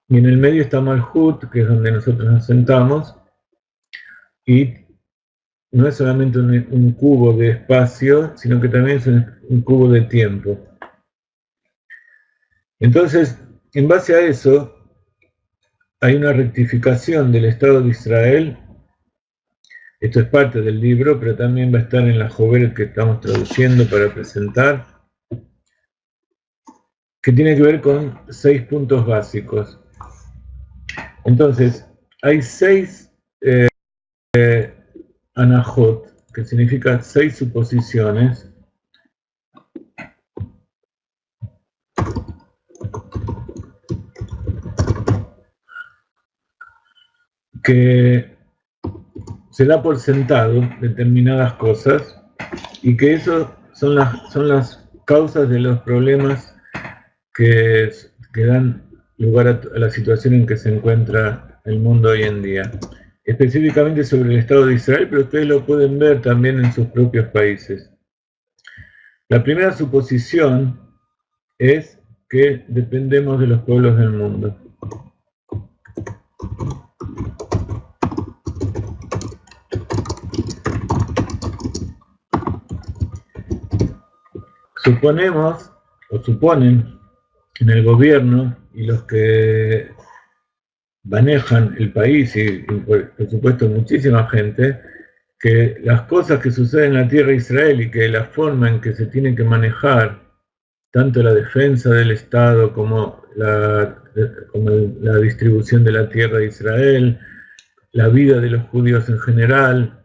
y en el medio está Malhut, que es donde nosotros nos sentamos, y no es solamente un cubo de espacio, sino que también es un cubo de tiempo. Entonces, en base a eso, hay una rectificación del Estado de Israel. Esto es parte del libro, pero también va a estar en la Jover que estamos traduciendo para presentar, que tiene que ver con 6 puntos básicos. Entonces, hay 6 anahot, que significa 6 suposiciones, que se da por sentado determinadas cosas, y que eso son las causas de los problemas que dan lugar a la situación en que se encuentra el mundo hoy en día. Específicamente sobre el Estado de Israel, pero ustedes lo pueden ver también en sus propios países. La primera suposición es que dependemos de los pueblos del mundo. Suponemos, o suponen, en el gobierno y los que manejan el país, y por supuesto muchísima gente, que las cosas que suceden en la tierra de Israel y que la forma en que se tiene que manejar tanto la defensa del Estado como la distribución de la tierra de Israel, la vida de los judíos en general,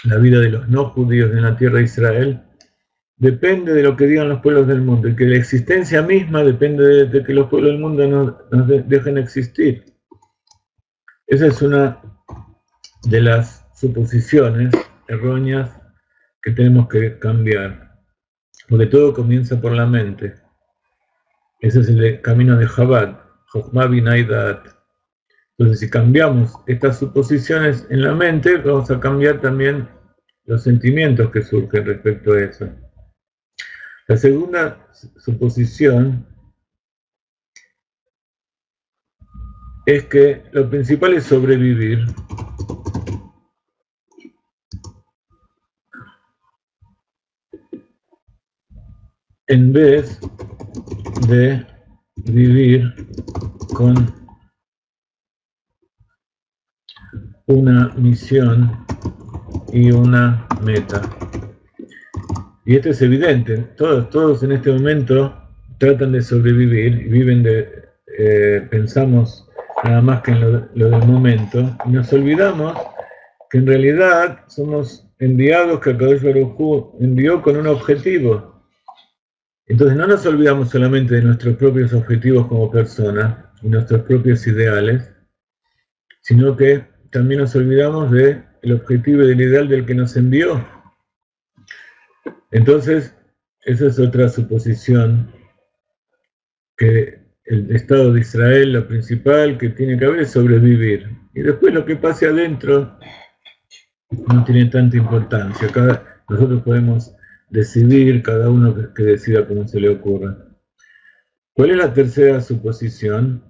la vida de los no judíos en la tierra de Israel, depende de lo que digan los pueblos del mundo, y que la existencia misma depende de que los pueblos del mundo nos dejen existir. Esa es una de las suposiciones erróneas que tenemos que cambiar, porque todo comienza por la mente. Ese es el camino de Chabad, Chokhmah Binah Da'at. Entonces, si cambiamos estas suposiciones en la mente, vamos a cambiar también los sentimientos que surgen respecto a eso. La segunda suposición es que lo principal es sobrevivir. En vez de vivir con una misión y una meta. Y esto es evidente, todos en este momento tratan de sobrevivir y viven pensamos nada más que en lo del momento, y nos olvidamos que en realidad somos enviados, que Akadosh Baruj Hu envió con un objetivo. Entonces no nos olvidamos solamente de nuestros propios objetivos como personas y nuestros propios ideales, sino que también nos olvidamos del objetivo y del ideal del que nos envió. Entonces, esa es otra suposición, que el Estado de Israel, lo principal que tiene que haber es sobrevivir. Y después lo que pase adentro no tiene tanta importancia. Nosotros podemos decidir, cada uno que decida como se le ocurra. ¿Cuál es la tercera suposición?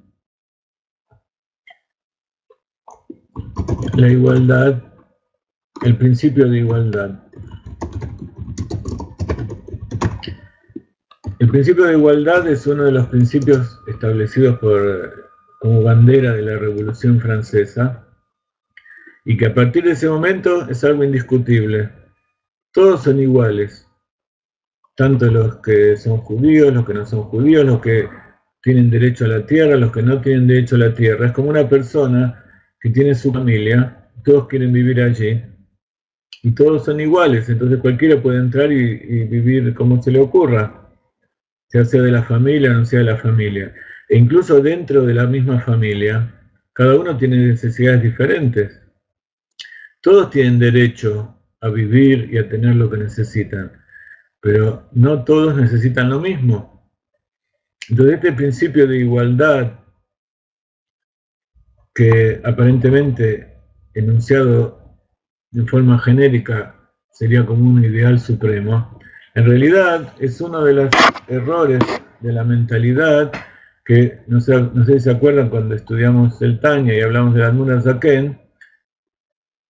La igualdad, el principio de igualdad. El principio de igualdad es uno de los principios establecidos como bandera de la Revolución Francesa, y que a partir de ese momento es algo indiscutible. Todos son iguales, tanto los que son judíos, los que no son judíos, los que tienen derecho a la tierra, los que no tienen derecho a la tierra. Es como una persona que tiene su familia, todos quieren vivir allí, y todos son iguales, entonces cualquiera puede entrar y vivir como se le ocurra, ya sea de la familia o no sea de la familia. E incluso dentro de la misma familia, cada uno tiene necesidades diferentes. Todos tienen derecho a vivir y a tener lo que necesitan, pero no todos necesitan lo mismo. Entonces este principio de igualdad, que aparentemente enunciado de forma genérica sería como un ideal supremo, en realidad es uno de los errores de la mentalidad que, no sé si se acuerdan cuando estudiamos el Tanya y hablamos de la Admura Zaken,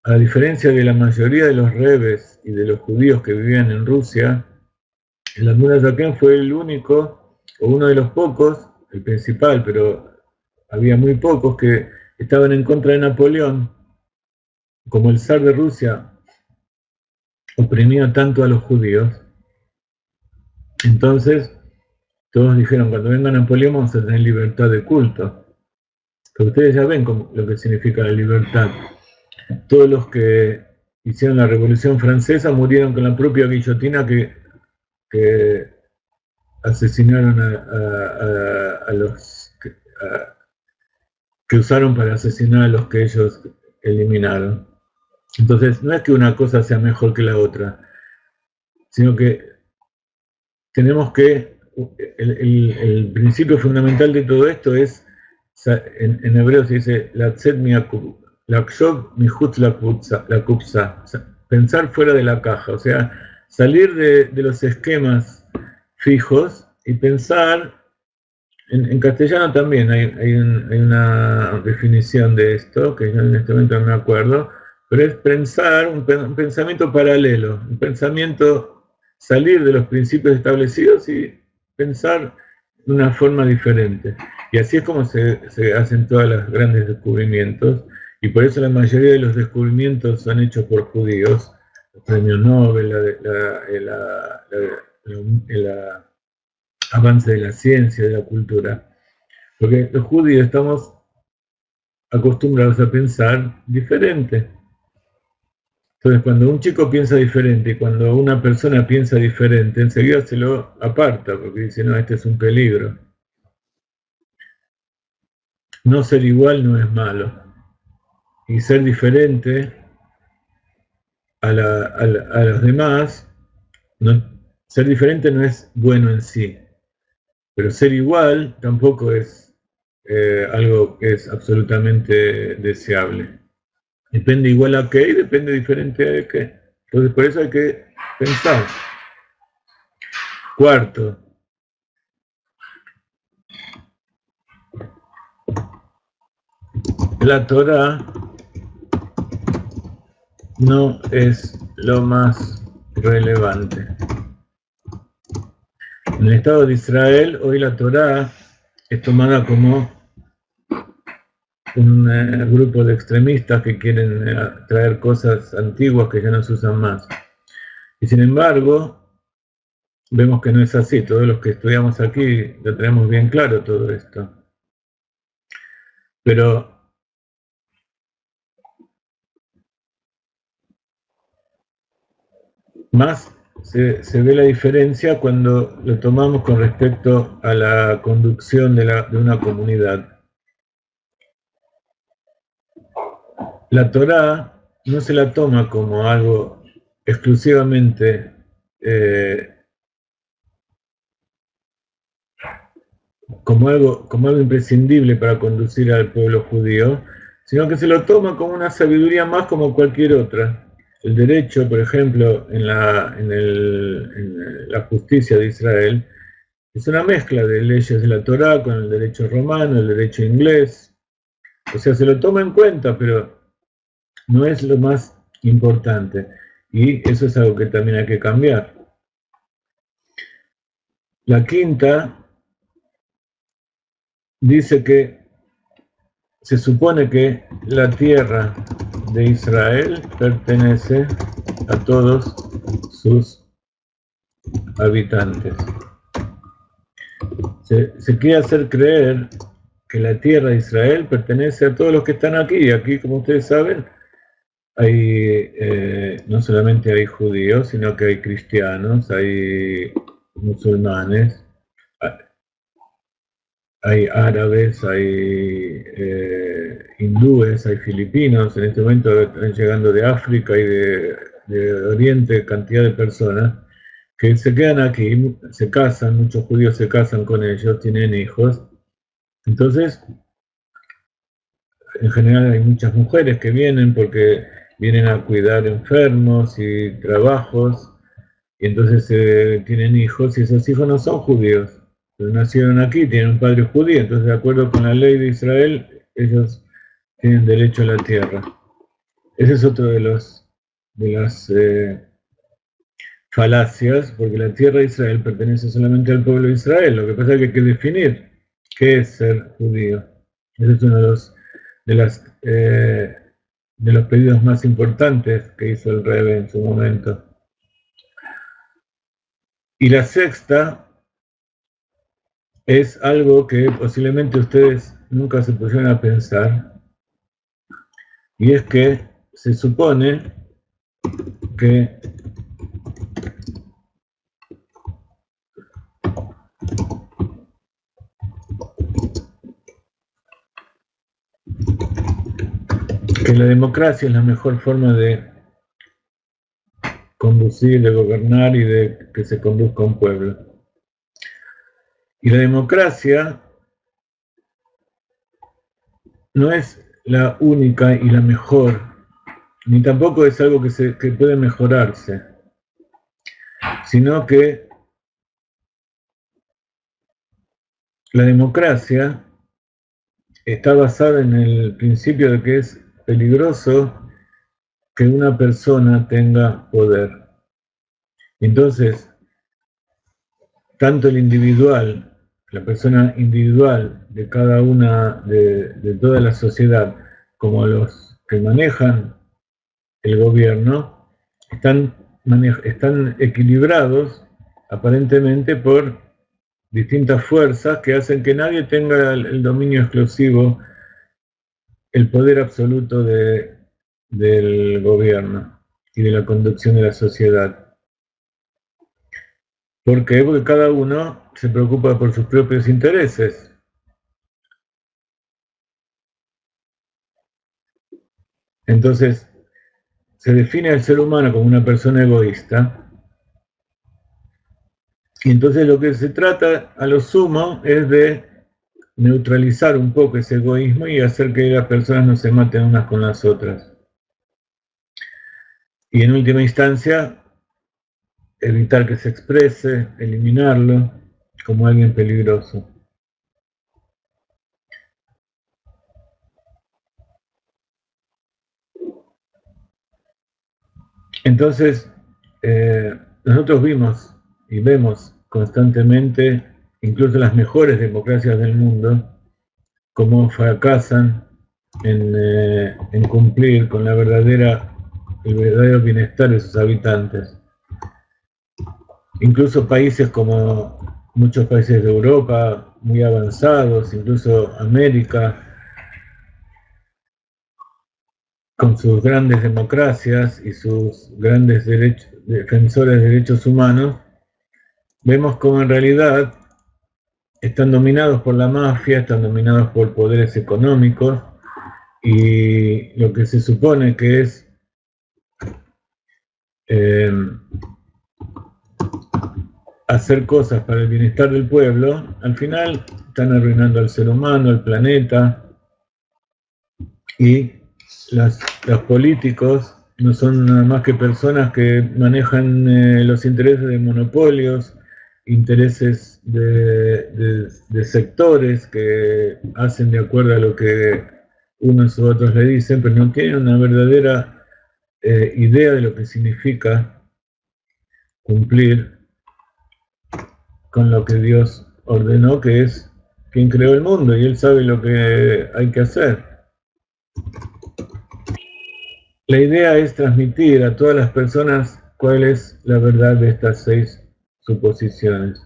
a diferencia de la mayoría de los rebes y de los judíos que vivían en Rusia, el Admura Zaken fue el único, o uno de los pocos, el principal, pero había muy pocos que estaban en contra de Napoleón. Como el zar de Rusia oprimía tanto a los judíos, entonces todos dijeron, cuando venga Napoleón vamos a tener libertad de culto. Pero ustedes ya ven lo que significa la libertad. Todos los que hicieron la Revolución Francesa murieron con la propia guillotina que asesinaron a los que usaron para asesinar a los que ellos eliminaron. Entonces, no es que una cosa sea mejor que la otra, sino que tenemos que, el principio fundamental de todo esto es, en hebreo se dice, pensar fuera de la caja, o sea, salir de los esquemas fijos y pensar, en castellano también hay una definición de esto, que yo en este momento no me acuerdo, pero es pensar un pensamiento paralelo, un pensamiento, salir de los principios establecidos y pensar de una forma diferente. Y así es como se hacen todos los grandes descubrimientos, y por eso la mayoría de los descubrimientos son hechos por judíos, el premio Nobel, el avance de la ciencia, de la cultura, porque los judíos estamos acostumbrados a pensar diferente. Entonces, cuando un chico piensa diferente y cuando una persona piensa diferente, enseguida se lo aparta, porque dice, no, este es un peligro. No ser igual no es malo. Y ser diferente a los demás, ser diferente no es bueno en sí, pero ser igual tampoco es algo que es absolutamente deseable. Depende igual a qué y depende diferente a qué. Entonces, por eso hay que pensar. Cuarto, la Torah no es lo más relevante. En el Estado de Israel, hoy la Torah es tomada como un grupo de extremistas que quieren traer cosas antiguas que ya no se usan más. Y sin embargo, vemos que no es así. Todos los que estudiamos aquí lo tenemos bien claro todo esto. Pero más se ve la diferencia cuando lo tomamos con respecto a la conducción de una comunidad. La Torá no se la toma como algo exclusivamente como algo imprescindible para conducir al pueblo judío, sino que se lo toma como una sabiduría más como cualquier otra. El derecho, por ejemplo, en la justicia de Israel, es una mezcla de leyes de la Torá con el derecho romano, el derecho inglés. O sea, se lo toma en cuenta, pero no es lo más importante. Y eso es algo que también hay que cambiar. La quinta dice que se supone que la tierra de Israel pertenece a todos sus habitantes. Se quiere hacer creer que la tierra de Israel pertenece a todos los que están aquí. Y aquí, como ustedes saben, no solamente hay judíos, sino que hay cristianos, hay musulmanes, hay árabes, hay hindúes, hay filipinos. En este momento están llegando de África y de Oriente cantidad de personas que se quedan aquí, se casan, muchos judíos se casan con ellos, tienen hijos. Entonces, en general hay muchas mujeres que vienen porque vienen a cuidar enfermos y trabajos, y entonces tienen hijos, y esos hijos no son judíos, pero nacieron aquí, tienen un padre judío, entonces de acuerdo con la ley de Israel, ellos tienen derecho a la tierra. Ese es otro de las falacias, porque la tierra de Israel pertenece solamente al pueblo de Israel. Lo que pasa es que hay que definir qué es ser judío. Ese es uno de los pedidos más importantes que hizo el Rebbe en su momento. Y la sexta es algo que posiblemente ustedes nunca se pusieron a pensar, y es que se supone que la democracia es la mejor forma de conducir, de gobernar y de que se conduzca un pueblo. Y la democracia no es la única y la mejor, ni tampoco es algo que puede mejorarse, sino que la democracia está basada en el principio de que es peligroso que una persona tenga poder. Entonces, tanto el individual, la persona individual de cada una de toda la sociedad, como los que manejan el gobierno, están equilibrados aparentemente por distintas fuerzas que hacen que nadie tenga el dominio exclusivo, el poder absoluto del gobierno y de la conducción de la sociedad. ¿Por qué? Porque cada uno se preocupa por sus propios intereses. Entonces, se define al ser humano como una persona egoísta, y entonces lo que se trata a lo sumo es de neutralizar un poco ese egoísmo y hacer que las personas no se maten unas con las otras. Y en última instancia, evitar que se exprese, eliminarlo como alguien peligroso. Entonces, nosotros vimos y vemos constantemente, incluso las mejores democracias del mundo, cómo fracasan en cumplir con el verdadero bienestar de sus habitantes. Incluso países como muchos países de Europa, muy avanzados, incluso América, con sus grandes democracias y sus grandes defensores de derechos humanos, vemos cómo en realidad están dominados por la mafia, están dominados por poderes económicos, y lo que se supone que es hacer cosas para el bienestar del pueblo, al final están arruinando al ser humano, al planeta, y los políticos no son nada más que personas que manejan los intereses de monopolios, intereses de sectores que hacen de acuerdo a lo que unos u otros le dicen, pero no tienen una verdadera idea de lo que significa cumplir con lo que Dios ordenó, que es quien creó el mundo, y Él sabe lo que hay que hacer. La idea es transmitir a todas las personas cuál es la verdad de estas 6 suposiciones.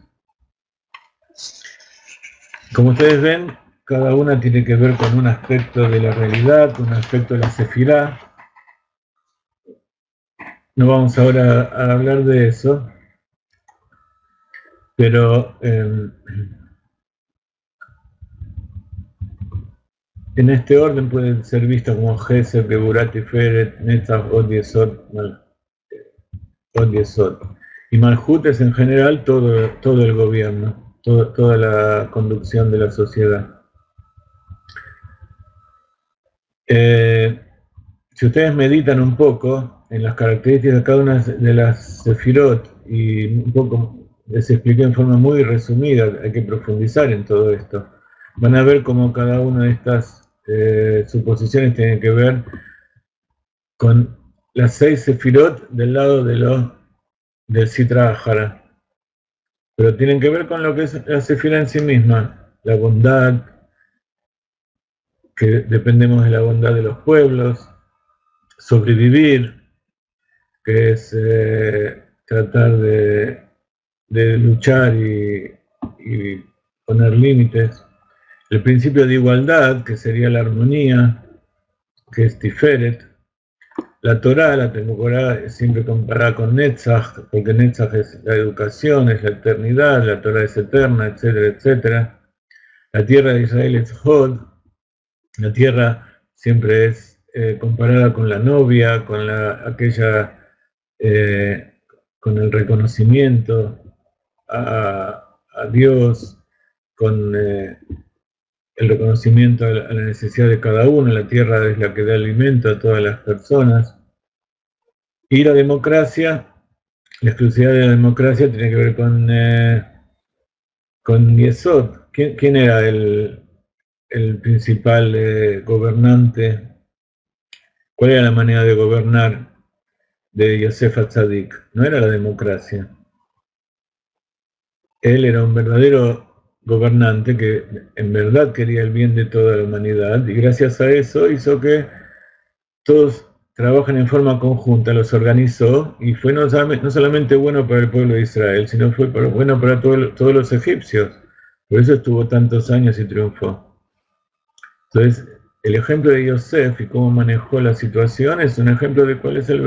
Como ustedes ven, cada una tiene que ver con un aspecto de la realidad, con un aspecto de la sefirá, No vamos ahora a hablar de eso, pero en este orden pueden ser vistos como Gesed, Geburat, Tiferet, Netzach, Od Yesod, Od Yesod. Y Malhut es en general todo el gobierno, toda la conducción de la sociedad. Si ustedes meditan un poco en las características de cada una de las Sefirot, y un poco les expliqué en forma muy resumida, hay que profundizar en todo esto, van a ver cómo cada una de estas suposiciones tiene que ver con las 6 Sefirot del lado del Sitra Ahara. Pero tienen que ver con lo que es la Sefira en sí misma, la bondad, que dependemos de la bondad de los pueblos, sobrevivir, que es tratar de luchar y poner límites. El principio de igualdad, que sería la armonía, que es Tiferet. La Torá, la Torá es siempre comparada con Netzach, porque Netzach es la educación, es la eternidad, la Torá es eterna, etcétera, etcétera. La tierra de Israel es Hod, la tierra siempre es comparada con la novia, con aquella con el reconocimiento a Dios, con el reconocimiento a la necesidad de cada uno. La tierra es la que da alimento a todas las personas. Y la democracia, la exclusividad de la democracia tiene que ver con Yesod. ¿Quién era el principal gobernante? ¿Cuál era la manera de gobernar de Yosef Atzadik? No era la democracia. Él era un verdadero gobernante que en verdad quería el bien de toda la humanidad, y gracias a eso hizo que todos trabajen en forma conjunta, los organizó, y fue no solamente bueno para el pueblo de Israel, sino fue bueno para todos los egipcios. Por eso estuvo tantos años y triunfó. Entonces, el ejemplo de Yosef y cómo manejó la situación es un ejemplo de cuál es la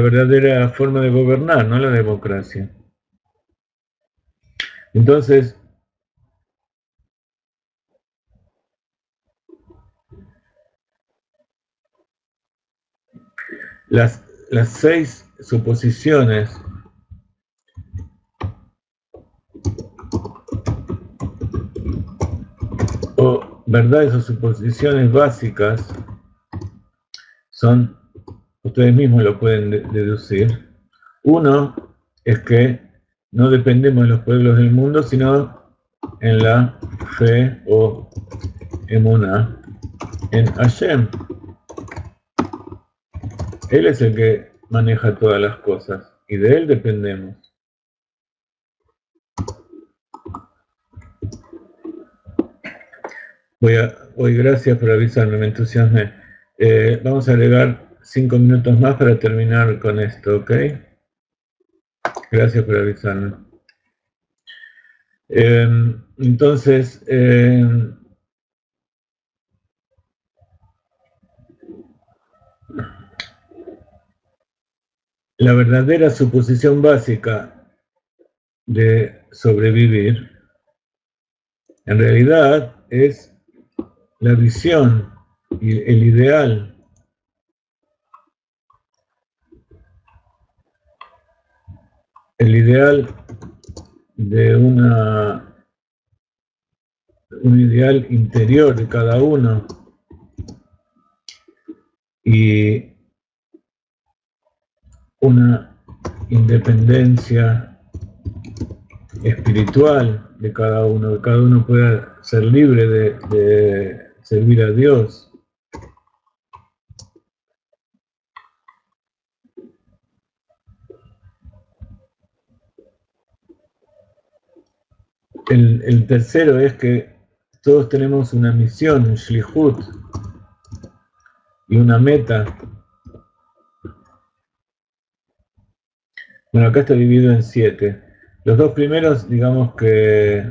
verdadera forma de gobernar, no la democracia. Entonces, las 6 suposiciones o verdades o suposiciones básicas son, ustedes mismos lo pueden deducir. Uno es que no dependemos de los pueblos del mundo, sino en la fe o emuná en Hashem. Él es el que maneja todas las cosas y de él dependemos. Hoy gracias por avisarme, me entusiasmé. Vamos a agregar 5 minutos más para terminar con esto, ¿ok? Gracias por avisarme. Entonces, la verdadera suposición básica de sobrevivir, en realidad, es la visión y el ideal de un ideal interior de cada uno y una independencia espiritual de cada uno, que cada uno pueda ser libre de servir a Dios. El tercero es que todos tenemos una misión, un shlihut, y una meta. Bueno, acá está dividido en 7. Los dos primeros, digamos que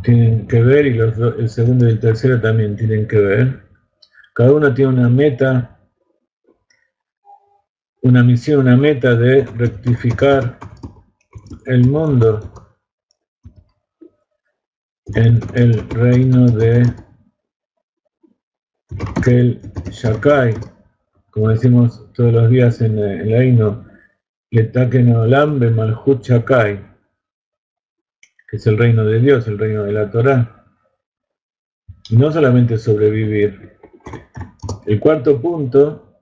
tienen que ver y el segundo y el tercero también tienen que ver. Cada uno tiene una meta, una misión, una meta de rectificar el mundo en el reino de Kel Shakai, como decimos todos los días en el reino, Letaken Olam be Malhut Shakai, que es el reino de Dios, el reino de la Torá. Y no solamente sobrevivir. El cuarto punto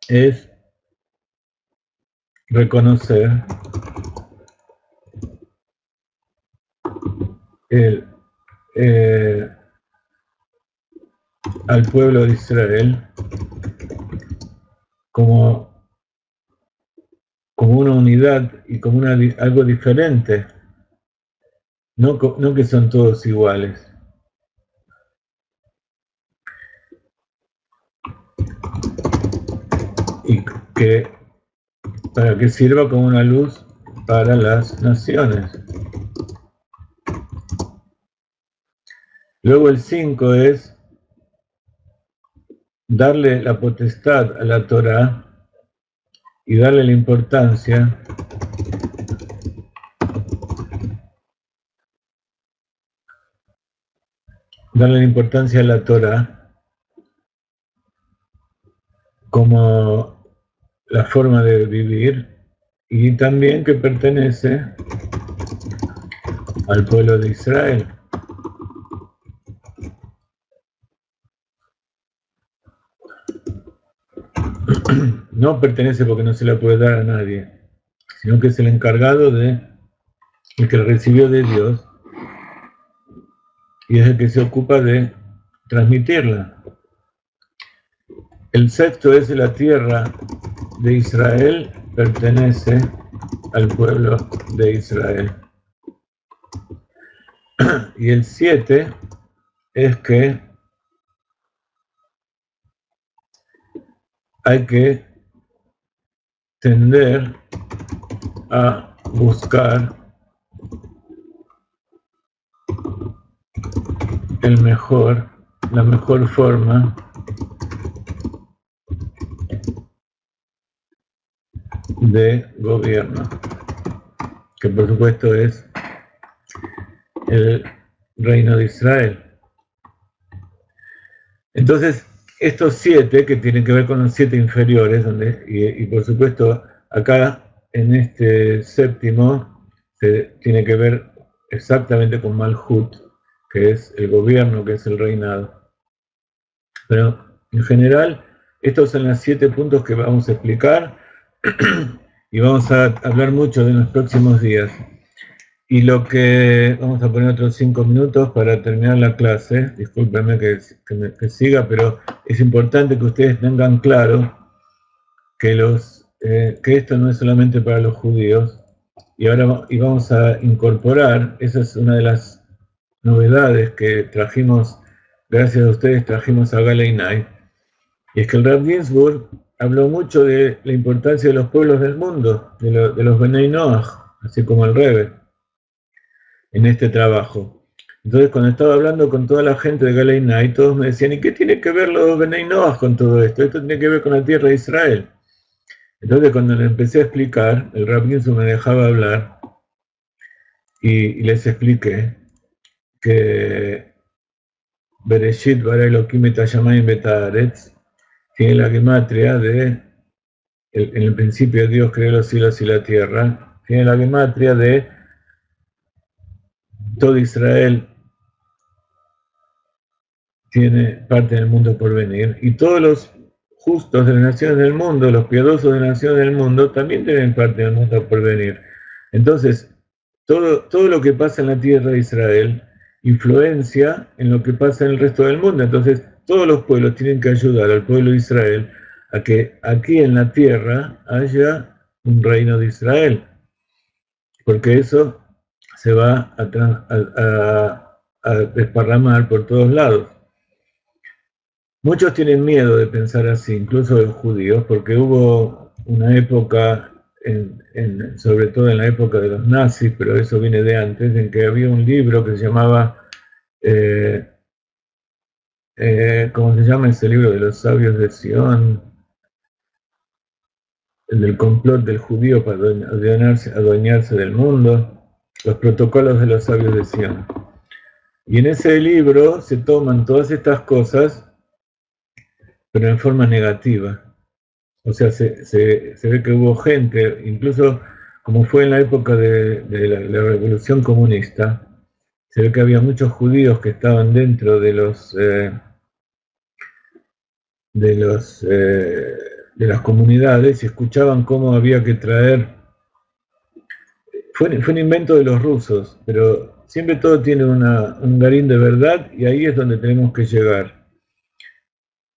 es reconocer al pueblo de Israel como una unidad y como algo diferente, no que son todos iguales. Y que para que sirva como una luz para las naciones. Luego el 5 es darle la potestad a la Torá y darle la importancia a la Torá como la forma de vivir y también que pertenece al pueblo de Israel. No pertenece porque no se la puede dar a nadie, sino que es el encargado el que recibió de Dios y es el que se ocupa de transmitirla. El sexto es la tierra de Israel pertenece al pueblo de Israel. Y el 7 es que hay que tender a buscar la mejor forma de gobierno, que por supuesto es el reino de Israel. Entonces, estos 7 que tienen que ver con los 7 inferiores, y por supuesto acá en este séptimo se tiene que ver exactamente con Malhut, que es el gobierno, que es el reinado. Pero en general, estos son los 7 puntos que vamos a explicar y vamos a hablar mucho en los próximos días. Y vamos a poner otros 5 minutos para terminar la clase. Discúlpenme que siga, pero es importante que ustedes tengan claro que esto no es solamente para los judíos. Y vamos a incorporar, esa es una de las novedades que trajimos, gracias a ustedes trajimos a Galei Night, y es que el Rav Ginsburg habló mucho de la importancia de los pueblos del mundo, de los Benei Noach, así como el Rebbe, en este trabajo. Entonces, cuando estaba hablando con toda la gente de Galei Night, todos me decían, ¿y qué tiene que ver los Benei Noach con todo esto? Esto tiene que ver con la tierra de Israel. Entonces, cuando le empecé a explicar, el Rav Ginsburg me dejaba hablar y les expliqué que Bereshit bara Elohim et hashamayim bet haaretz tiene la gematria en el principio Dios creó los cielos y la tierra, tiene la gematria de todo Israel tiene parte del mundo por venir, y todos los justos de las naciones del mundo, los piadosos de las naciones del mundo, también tienen parte del mundo por venir. Entonces, todo lo que pasa en la tierra de Israel influencia en lo que pasa en el resto del mundo. Entonces, todos los pueblos tienen que ayudar al pueblo de Israel a que aquí en la tierra haya un reino de Israel, porque eso se va a desparramar por todos lados. Muchos tienen miedo de pensar así, incluso los judíos, porque hubo una época sobre todo en la época de los nazis, pero eso viene de antes, en que había un libro que se llamaba, ¿cómo se llama ese libro de los sabios de Sion? El del complot del judío para adueñarse del mundo, los protocolos de los sabios de Sion. Y en ese libro se toman todas estas cosas, pero en forma negativa. O sea, se ve que hubo gente, incluso como fue en la época de la Revolución Comunista, se ve que había muchos judíos que estaban dentro de las comunidades y escuchaban cómo había que traer. Fue un invento de los rusos, pero siempre todo tiene un garín de verdad y ahí es donde tenemos que llegar.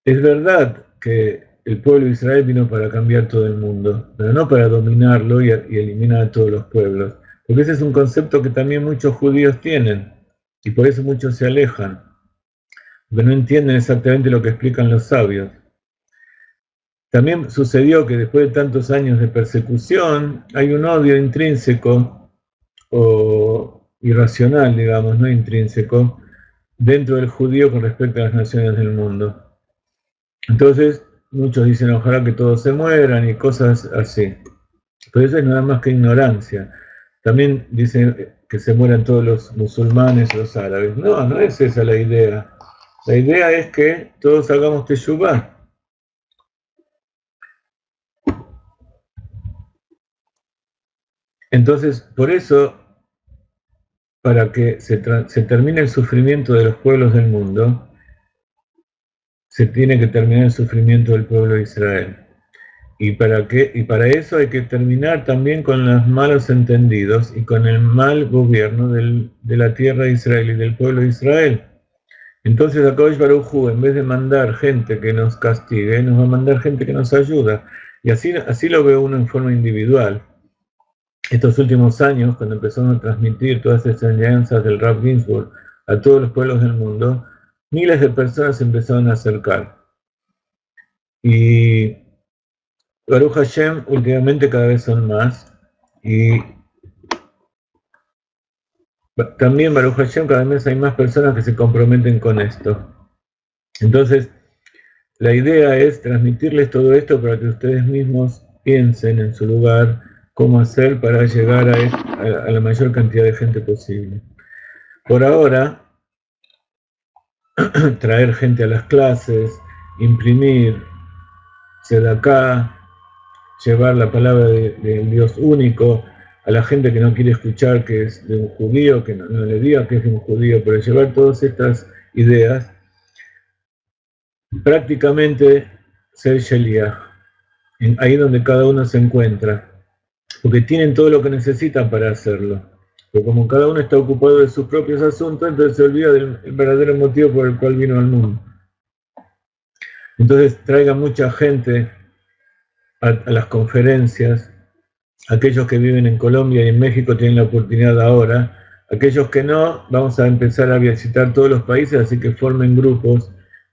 Es verdad que el pueblo de Israel vino para cambiar todo el mundo, pero no para dominarlo y eliminar a todos los pueblos, porque ese es un concepto que también muchos judíos tienen y por eso muchos se alejan, porque no entienden exactamente lo que explican los sabios. También sucedió que después de tantos años de persecución hay un odio intrínseco o irracional, digamos, no intrínseco, dentro del judío con respecto a las naciones del mundo. Entonces, muchos dicen, ojalá que todos se mueran y cosas así. Pero eso es nada más que ignorancia. También dicen que se mueran todos los musulmanes, los árabes. No, no es esa la idea. La idea es que todos hagamos teshuvá. Entonces, por eso, para que se termine el sufrimiento de los pueblos del mundo, se tiene que terminar el sufrimiento del pueblo de Israel. ¿Y para eso hay que terminar también con los malos entendidos y con el mal gobierno de la tierra de Israel y del pueblo de Israel. Entonces HaKadosh Baruj Hu, en vez de mandar gente que nos castigue, nos va a mandar gente que nos ayuda. Y así lo ve uno en forma individual. Estos últimos años, cuando empezaron a transmitir todas estas enseñanzas del Rav Ginsburg a todos los pueblos del mundo, miles de personas se empezaron a acercar. Y Baruch Hashem últimamente cada vez son más. Y también Baruch Hashem cada vez hay más personas que se comprometen con esto. Entonces, la idea es transmitirles todo esto para que ustedes mismos piensen en su lugar cómo hacer para llegar a la mayor cantidad de gente posible. Por ahora, traer gente a las clases, imprimir, tzedakah, llevar la palabra del Dios único a la gente que no quiere escuchar que es de un judío, que no le diga que es de un judío, pero llevar todas estas ideas, prácticamente ser Sheliach, ahí donde cada uno se encuentra, porque tienen todo lo que necesitan para hacerlo. Pero como cada uno está ocupado de sus propios asuntos, entonces se olvida del verdadero motivo por el cual vino al mundo. Entonces traiga mucha gente a las conferencias. Aquellos que viven en Colombia y en México tienen la oportunidad ahora. Aquellos que no, vamos a empezar a visitar todos los países, así que formen grupos,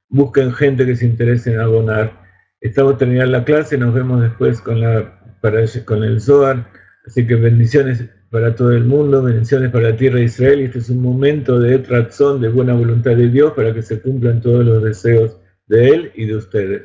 busquen gente que se interese en abonar. Estamos terminando la clase, nos vemos después con el Zohar, así que bendiciones para todo el mundo, bendiciones para la tierra de Israel, y este es un momento de razón, de buena voluntad de Dios, para que se cumplan todos los deseos de Él y de ustedes.